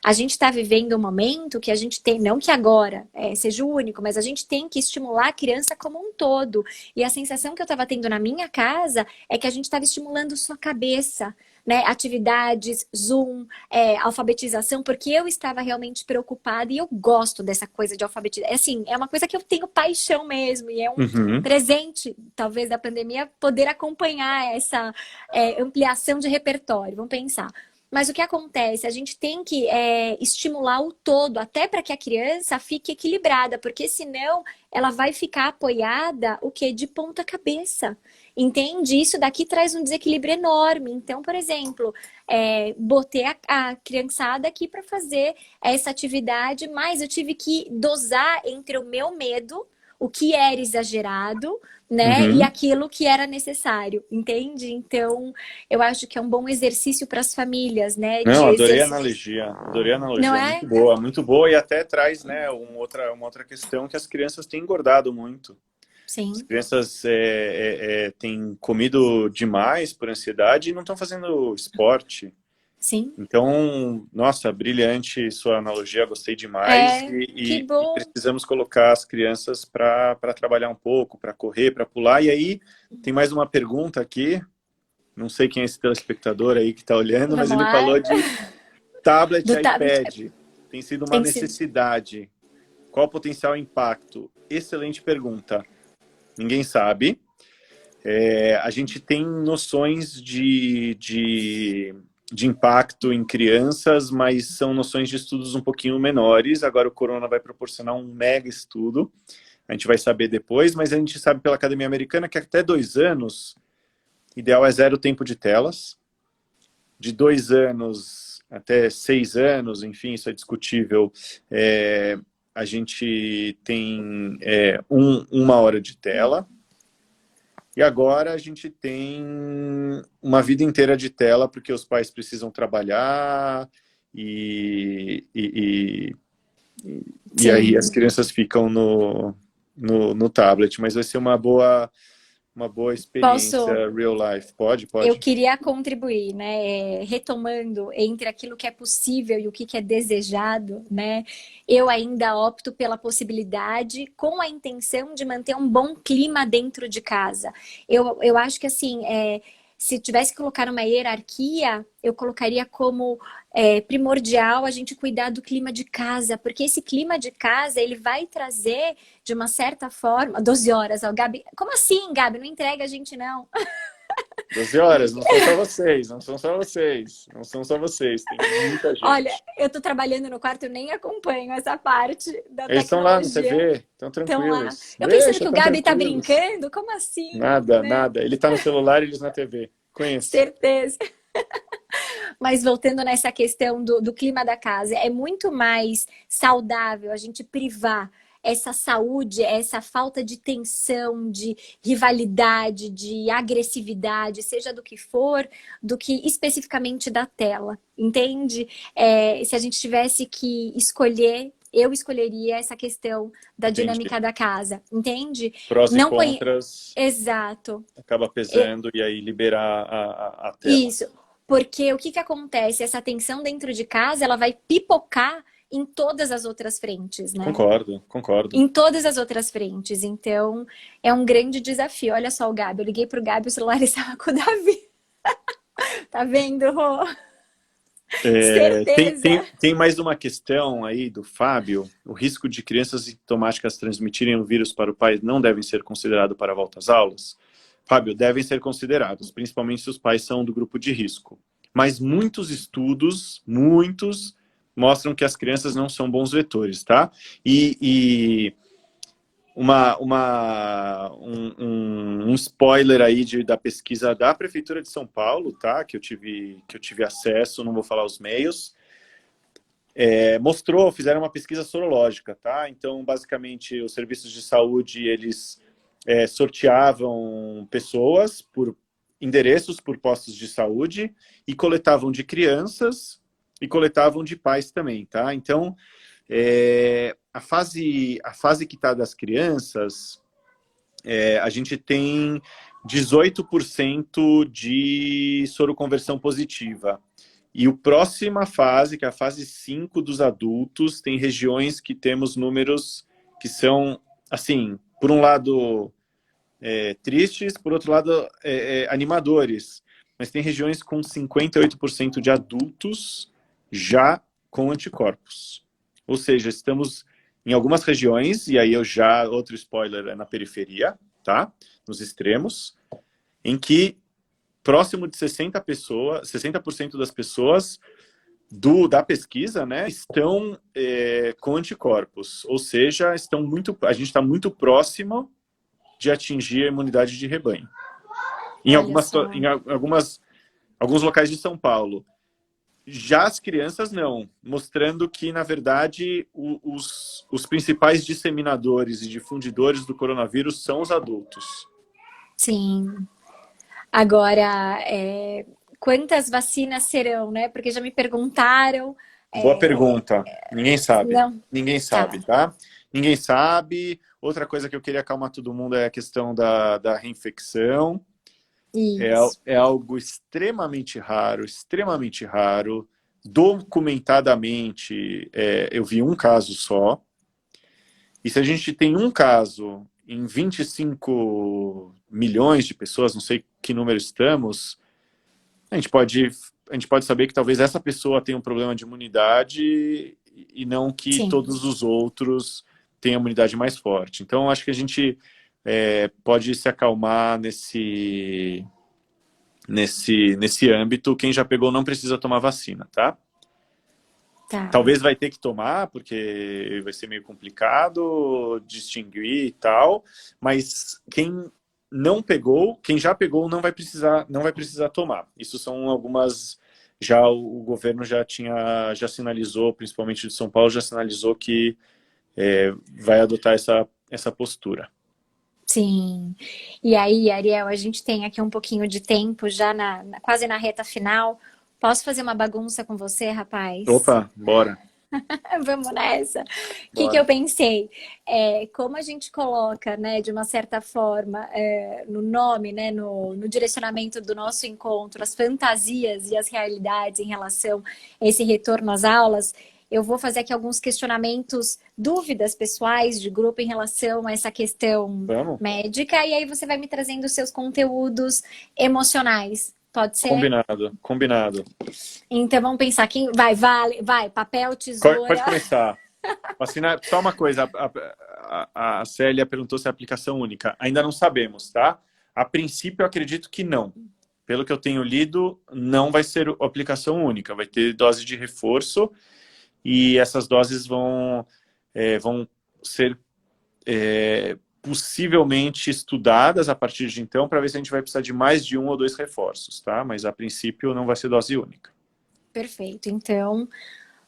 A gente está vivendo um momento que a gente tem, não que agora seja o único, mas a gente tem que estimular a criança como um todo. E a sensação que eu estava tendo na minha casa é que a gente estava estimulando sua cabeça, né? Atividades, Zoom, alfabetização, porque eu estava realmente preocupada e eu gosto dessa coisa de alfabetização. Assim, é uma coisa que eu tenho paixão mesmo e é um Uhum. presente, talvez, da pandemia, poder acompanhar essa ampliação de repertório. Vamos pensar. Mas o que acontece? A gente tem que estimular o todo, até para que a criança fique equilibrada, porque senão ela vai ficar apoiada o quê? De ponta cabeça. Entende? Isso daqui traz um desequilíbrio enorme. Então, por exemplo, botei a criançada aqui para fazer essa atividade, mas eu tive que dosar entre o meu medo, o que era exagerado, né? E Uhum. aquilo que era necessário, entende? Então, eu acho que é um bom exercício para as famílias, né? Não, De adorei a exercício. analogia, adorei a Não analogia, é? muito boa e até traz, né, uma outra questão que as crianças têm engordado muito. As Sim, crianças têm comido demais por ansiedade e não estão fazendo esporte. sim. Então, nossa, brilhante sua analogia, gostei demais Que e bom. precisamos colocar as crianças para trabalhar um pouco, para correr, para pular. E aí, tem mais uma pergunta aqui, não sei quem é esse telespectador aí que está olhando, mas Vamos ele lá. falou de tablet Do e tablet. iPad. Tem sido uma Tem sido. necessidade. Qual o potencial impacto? Excelente pergunta. Ninguém sabe. A gente tem noções de impacto em crianças, mas são noções de estudos um pouquinho menores. Agora o Corona vai proporcionar um mega estudo. A gente vai saber depois, mas a gente sabe pela Academia Americana que até 2 anos, ideal é 0 tempo de telas. De 2 anos até 6 anos, enfim, isso é discutível. A gente tem 1 hora de tela. E agora a gente tem uma vida inteira de tela, porque os pais precisam trabalhar e aí as Sim. crianças ficam no tablet. Mas vai ser uma boa Posso. experiência real life. Pode, Eu pode. queria contribuir, né? Retomando entre aquilo que é possível e o que é desejado, né? Eu ainda opto pela possibilidade com a intenção de manter um bom clima dentro de casa. Eu acho que assim, se tivesse que colocar uma hierarquia, eu colocaria como primordial a gente cuidar do clima de casa, porque esse clima de casa ele vai trazer de uma certa forma 12 horas, ó, Gabi. Como assim, Gabi? Não entrega a gente não. 12 horas, não são só vocês, não são só vocês, não são só vocês, tem muita Olha, gente. eu tô trabalhando no quarto, eu nem acompanho essa parte da Eles estão lá no tecnologia. TV, estão Estão lá. tranquilos. Eu pensando Deixa, que o estão Gabi tá tranquilos. brincando, como assim, Nada, né? nada. Ele tá no celular e eles na TV. Conheço. Certeza. Mas voltando nessa questão do clima da casa, é muito mais saudável a gente privar essa saúde, essa falta de tensão, de rivalidade, de agressividade, seja do que for, do que especificamente da tela, entende? Se a gente tivesse que escolher, eu escolheria essa questão da Entendi. dinâmica da casa, entende? Prós e Não conhe... contras, Exato. acaba pesando e aí liberar a tela. Isso, porque o que que acontece? Essa tensão dentro de casa, ela vai pipocar em todas as outras frentes, né? Concordo, concordo. Em todas as outras frentes. Então, é um grande desafio. Olha só o Gabi, eu liguei pro Gabi, o celular estava com o Davi. Tá vendo, Rô? Certeza. Tem mais uma questão aí do Fábio. O risco de crianças sintomáticas transmitirem o vírus para o pai não devem ser considerados para a volta às aulas? Fábio, devem ser considerados, principalmente se os pais são do grupo de risco. Mas muitos estudos, muitos, mostram que as crianças não são bons vetores, tá? E um spoiler aí da pesquisa da Prefeitura de São Paulo, tá? Que eu tive acesso, não vou falar os meios. Fizeram uma pesquisa sorológica, tá? Então, basicamente, os serviços de saúde, eles sorteavam pessoas por endereços, por postos de saúde, e coletavam de crianças e coletavam de pais também, tá? Então, a fase que está das crianças, a gente tem 18% de soroconversão positiva. E a próxima fase, que é a fase 5 dos adultos, tem regiões que temos números que são, assim, por um lado tristes, por outro lado animadores. Mas tem regiões com 58% de adultos já com anticorpos. Ou seja, estamos em algumas regiões, e aí outro spoiler é na periferia, tá? Nos extremos, em que próximo de 60% das pessoas da pesquisa, né, estão com anticorpos. Ou seja, a gente está muito próximo de atingir a imunidade de rebanho. Em Olha só. alguns locais de São Paulo. Já as crianças não, mostrando que, na verdade, os principais disseminadores e difundidores do coronavírus são os adultos. Sim. Agora, quantas vacinas serão, né? Porque já me perguntaram. Boa pergunta. Ninguém sabe. Não, Ninguém tá. sabe, tá? Ninguém sabe. Outra coisa que eu queria acalmar todo mundo é a questão da reinfecção. Isso. É algo extremamente raro. Documentadamente, eu vi um caso só. E se a gente tem um caso em 25 milhões de pessoas, não sei que número estamos, a gente pode saber que talvez essa pessoa tenha um problema de imunidade e não que Sim. todos os outros tenham imunidade mais forte. Então, acho que a gente pode se acalmar nesse âmbito. Quem já pegou não precisa tomar vacina, tá? Tá. Talvez vai ter que tomar, porque vai ser meio complicado distinguir e tal, mas quem já pegou não vai precisar tomar. Isso são algumas, já o governo já sinalizou, principalmente de São Paulo, já sinalizou que vai adotar essa postura. Sim. E aí, Ariel, a gente tem aqui um pouquinho de tempo já quase na reta final. Posso fazer uma bagunça com você, rapaz? Opa, bora. Vamos nessa. O que eu Bora. pensei? Como a gente coloca, né, de uma certa forma, no nome, né, no direcionamento do nosso encontro, as fantasias e as realidades em relação a esse retorno às aulas, eu vou fazer aqui alguns questionamentos, dúvidas pessoais de grupo em relação a essa questão Vamos? médica, e aí você vai me trazendo os seus conteúdos emocionais. Pode ser? Combinado. Então vamos pensar quem vai, papel, Pode tesoura. começar. Vacina, só uma coisa, a Célia perguntou se é aplicação única. Ainda não sabemos, tá? A princípio, eu acredito que não. Pelo que eu tenho lido, não vai ser aplicação única. Vai ter dose de reforço e essas doses vão ser possivelmente estudadas a partir de então para ver se a gente vai precisar de mais de 1 ou 2 reforços, tá? Mas a princípio não vai ser dose única. Perfeito. Então,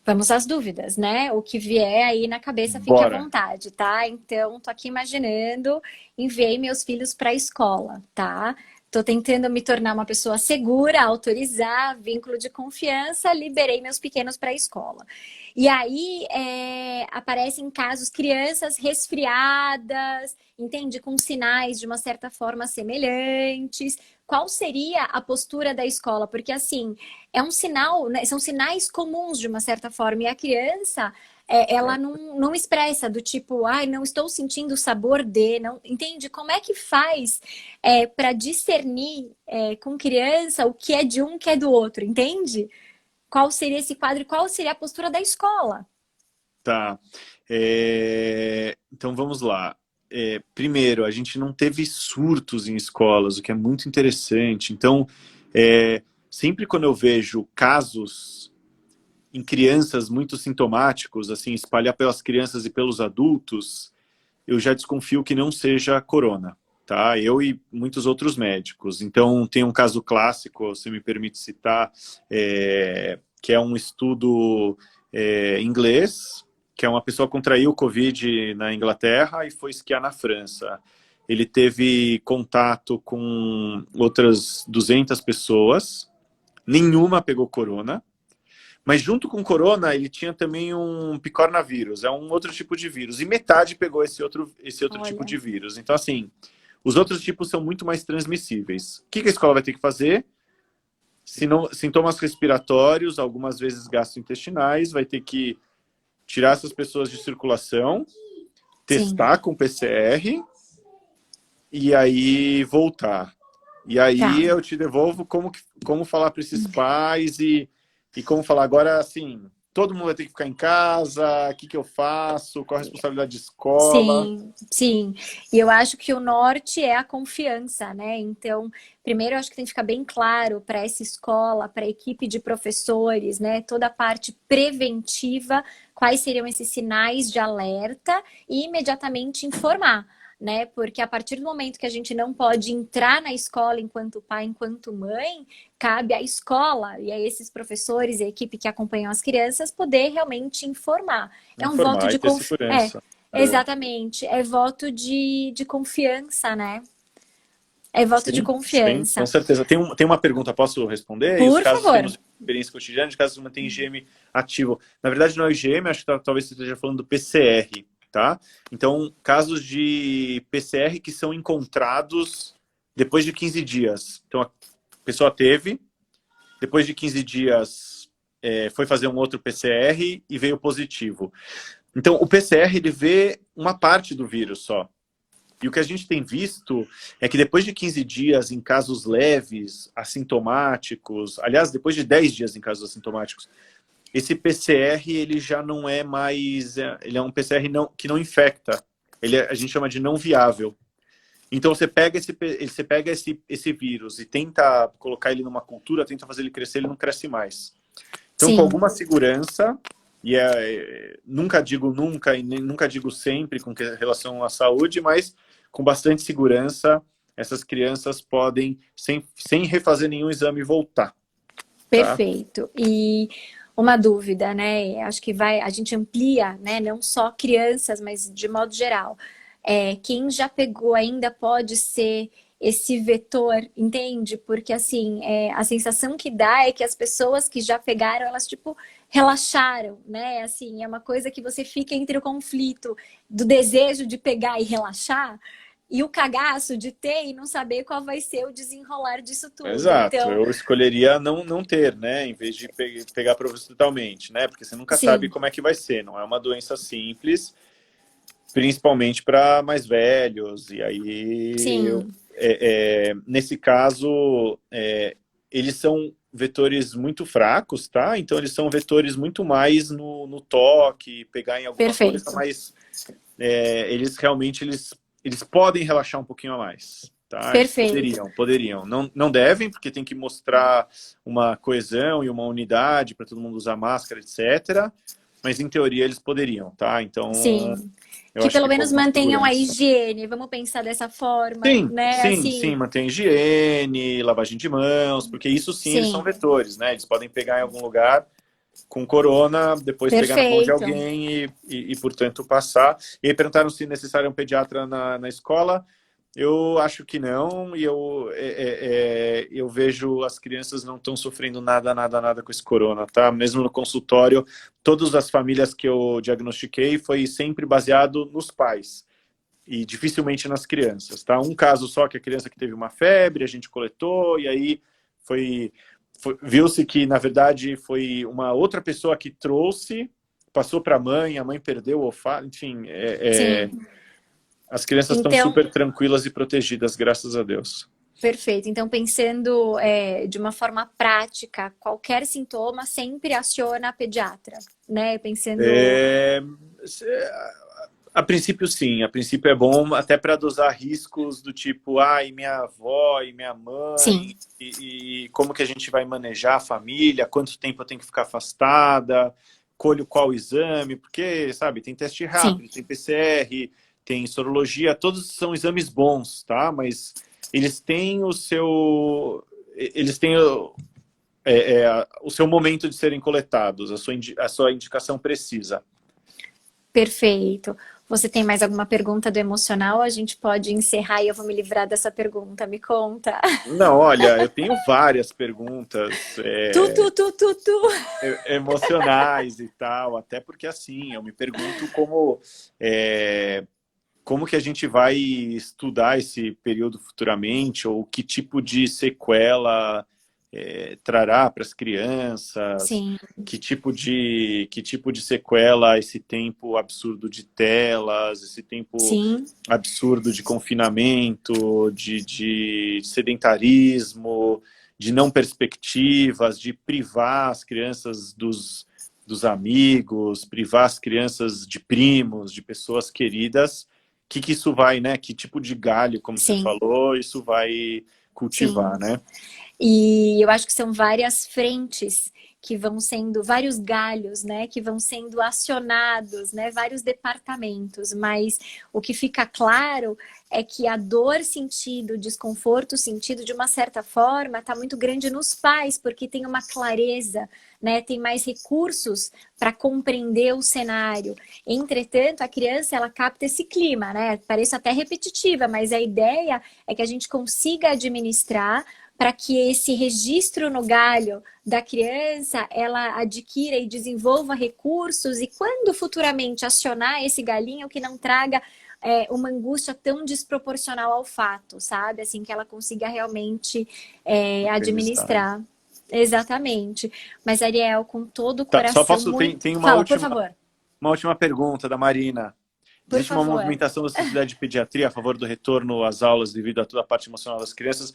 vamos às dúvidas, né? O que vier aí na cabeça, fique à Bora. vontade, tá? Então, tô aqui imaginando, enviei meus filhos para a escola, tá? Tô tentando me tornar uma pessoa segura, autorizar, vínculo de confiança, liberei meus pequenos para a escola. E aí, aparecem casos, crianças resfriadas, entende? Com sinais de uma certa forma semelhantes. Qual seria a postura da escola? Porque, assim, é um sinal, né? São sinais comuns de uma certa forma. E a criança, ela não expressa do tipo, ai, não estou sentindo o sabor de, não, entende? Como é que faz para discernir com criança o que é de um, o que é do outro, entende? qual seria esse quadro e qual seria a postura da escola. Tá. Então vamos lá. Primeiro, a gente não teve surtos em escolas, o que é muito interessante. Então, sempre quando eu vejo casos em crianças muito sintomáticos, assim, espalhar pelas crianças e pelos adultos, eu já desconfio que não seja corona, tá? Eu e muitos outros médicos. Então, tem um caso clássico, se me permite citar, que é um estudo inglês, que é uma pessoa que contraiu o Covid na Inglaterra e foi esquiar na França. Ele teve contato com outras 200 pessoas, nenhuma pegou corona, mas junto com corona, ele tinha também um picornavírus, é um outro tipo de vírus. E metade pegou esse outro tipo Olha, de vírus. Então, assim, os outros tipos são muito mais transmissíveis. O que a escola vai ter que fazer? Sintomas respiratórios, algumas vezes gastrointestinais, vai ter que tirar essas pessoas de circulação, sim, testar com PCR e aí voltar. E aí tá. eu te devolvo como falar para esses pais e como falar agora, assim, todo mundo vai ter que ficar em casa, o que eu faço, qual a responsabilidade de escola. Sim, sim. E eu acho que o norte é a confiança, né? Então, primeiro eu acho que tem que ficar bem claro para essa escola, para a equipe de professores, né? Toda a parte preventiva, quais seriam esses sinais de alerta e imediatamente informar. Né? Porque a partir do momento que a gente não pode entrar na escola enquanto pai, enquanto mãe, cabe à escola e a esses professores e a equipe que acompanham as crianças poder realmente informar. É um voto Informar e de ter confiança. segurança. Boa. Exatamente. É voto de confiança, né? É voto de Sim, sim, com confiança. certeza. Tem uma pergunta, posso responder? E os Por casos favor. temos experiência cotidiana de casos que mantém IgM ativo. Na verdade, não é o IgM, acho que talvez você esteja falando do PCR, tá? Então, casos de PCR que são encontrados depois de 15 dias. Então, a pessoa teve, depois de 15 dias foi fazer um outro PCR e veio positivo. Então, o PCR, ele vê uma parte do vírus só. E o que a gente tem visto é que depois de 15 dias em casos leves, assintomáticos, aliás, depois de 10 dias em casos assintomáticos, esse PCR ele já não é mais, ele é um PCR que não infecta. A gente chama de não viável. Então você pega esse vírus e tenta colocar ele numa cultura, tenta fazer ele crescer, ele não cresce mais. Então, com Sim, alguma segurança, e nunca digo nunca e nem, nunca digo sempre com relação à saúde, mas com bastante segurança, essas crianças podem, sem refazer nenhum exame, voltar, tá? perfeito. E uma dúvida, né? Acho que vai, a gente amplia, né? Não só crianças, mas de modo geral. Quem já pegou ainda pode ser esse vetor, entende? Porque assim, a sensação que dá é que as pessoas que já pegaram, elas tipo relaxaram, né? Assim, é uma coisa que você fica entre o conflito do desejo de pegar e relaxar e o cagaço de ter e não saber qual vai ser o desenrolar disso tudo. Exato, Então, eu escolheria não ter, né, em vez de pegar propositalmente, né, porque você nunca sabe sim, como é que vai ser, não é uma doença simples, principalmente para mais velhos, e aí, sim, nesse caso, eles são vetores muito fracos, tá? Então, eles são vetores muito mais no toque, pegar em alguma coisa, perfeito. mas eles realmente, eles podem relaxar um pouquinho a mais, tá? Eles Perfeito. poderiam. Não devem, porque tem que mostrar uma coesão e uma unidade para todo mundo usar máscara, etc., mas, em teoria, eles poderiam, tá? Então, Sim. eu Que acho pelo que com menos alguma mantenham a segurança. higiene, vamos pensar dessa forma, Sim, né? sim, sim, Assim, mantém higiene, lavagem de mãos, porque isso sim eles são sim, vetores, né? Eles podem pegar em algum lugar com corona, depois pegar na mão de perfeito. alguém portanto, passar. E aí perguntaram se necessário um pediatra na escola. Eu acho que não, e eu vejo as crianças não estão sofrendo nada com esse corona, tá? Mesmo no consultório, todas as famílias que eu diagnostiquei foi sempre baseado nos pais e dificilmente nas crianças, tá? Um caso só que a criança que teve uma febre, a gente coletou e aí viu-se que na verdade foi uma outra pessoa que trouxe, passou para a mãe perdeu o olfato, enfim, Sim. as crianças estão Então, super tranquilas e protegidas, graças a Deus. Perfeito. Então, pensando de uma forma prática, qualquer sintoma sempre aciona a pediatra, né? Pensando... É, a princípio, sim. A princípio é bom até para dosar riscos do tipo, e minha avó e minha mãe, Sim, e como que a gente vai manejar a família, quanto tempo eu tenho que ficar afastada, colho qual exame, porque, sabe, tem teste sim, rápido, tem PCR, tem sorologia, todos são exames bons, tá? Mas eles têm o seu... Eles têm o seu momento de serem coletados, a sua indicação precisa. perfeito. Você tem mais alguma pergunta do emocional? A gente pode encerrar e eu vou me livrar dessa pergunta. Me conta. Não, olha, eu tenho várias perguntas Tu. emocionais e tal, até porque assim, eu me pergunto como que a gente vai estudar esse período futuramente, ou que tipo de sequela trará para as crianças, Sim, que tipo de sequela esse tempo absurdo de telas, esse tempo sim, absurdo de confinamento, de sedentarismo, de não perspectivas, de privar as crianças dos amigos, privar as crianças de primos, de pessoas queridas, que isso vai, né? Que tipo de galho, como você sim, falou, isso vai cultivar, sim. né? E eu acho que são várias frentes que vão sendo, vários galhos, né, que vão sendo acionados, né, vários departamentos, mas o que fica claro é que a dor sentido, o desconforto sentido, de uma certa forma, está muito grande nos pais, porque tem uma clareza, né, tem mais recursos para compreender o cenário. Entretanto, a criança, ela capta esse clima, né, parece até repetitiva, mas a ideia é que a gente consiga administrar para que esse registro no galho da criança, ela adquira e desenvolva recursos e quando futuramente acionar esse galinho, que não traga uma angústia tão desproporcional ao fato, sabe? Assim, que ela consiga realmente Aprendizagem. administrar. Exatamente. Mas, Ariel, com todo o Tá, só coração, posso, muito... tem Fala, por favor. uma última pergunta da Marina. Por Existe uma favor. movimentação da Sociedade de Pediatria a favor do retorno às aulas devido a toda a parte emocional das crianças?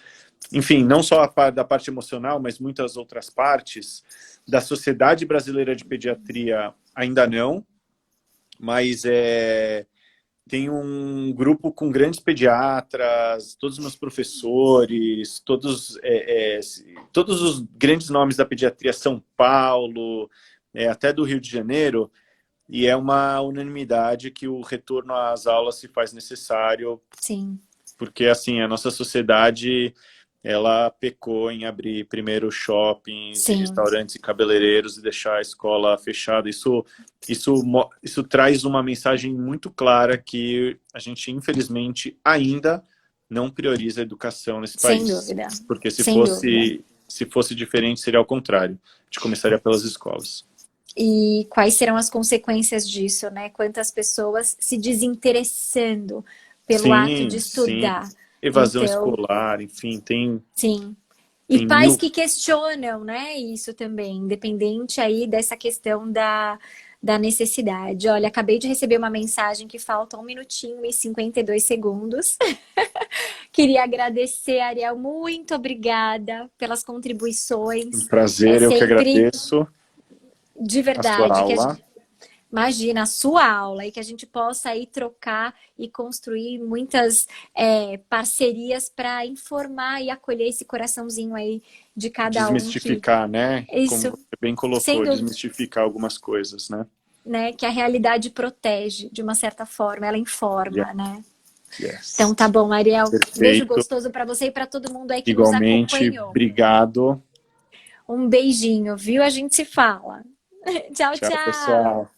Enfim, não só da parte emocional, mas muitas outras partes. Da Sociedade Brasileira de Pediatria, ainda não, mas tem um grupo com grandes pediatras, todos os meus professores, todos os grandes nomes da pediatria, São Paulo, até do Rio de Janeiro, e é uma unanimidade que o retorno às aulas se faz necessário, Sim, porque assim, a nossa sociedade, ela pecou em abrir primeiro shoppings e sim, restaurantes e cabeleireiros e deixar a escola fechada. Isso traz uma mensagem muito clara que a gente, infelizmente, ainda não prioriza a educação nesse sem país. dúvida, Porque sem dúvida. se fosse diferente, seria ao contrário. A gente começaria pelas escolas. E quais serão as consequências disso, né? Quantas pessoas se desinteressando pelo ato de Sim, sim. estudar. Evasão Então, escolar, enfim, sim. E tem pais mil. que questionam, né? Isso também, independente aí dessa questão da necessidade. Olha, acabei de receber uma mensagem que falta 1 minutinho e 52 segundos. Queria agradecer, Ariel, muito obrigada pelas Um contribuições. É prazer, eu que sempre agradeço de a sua verdade que a aula. gente imagina a sua aula e que a gente possa aí trocar e construir muitas parcerias para informar e acolher esse coraçãozinho aí de cada um que Desmistificar, né? Como isso, você bem sem colocou, dúvida, desmistificar algumas coisas, né? né, que a realidade protege de uma certa forma, ela Yeah. informa, né? Então Yes. tá bom, Ariel. Beijo Perfeito. gostoso para você e para todo mundo aí que nos Igualmente, acompanhou. obrigado. Um beijinho, viu? A gente se fala. Tchau, Tchau, tchau. pessoal.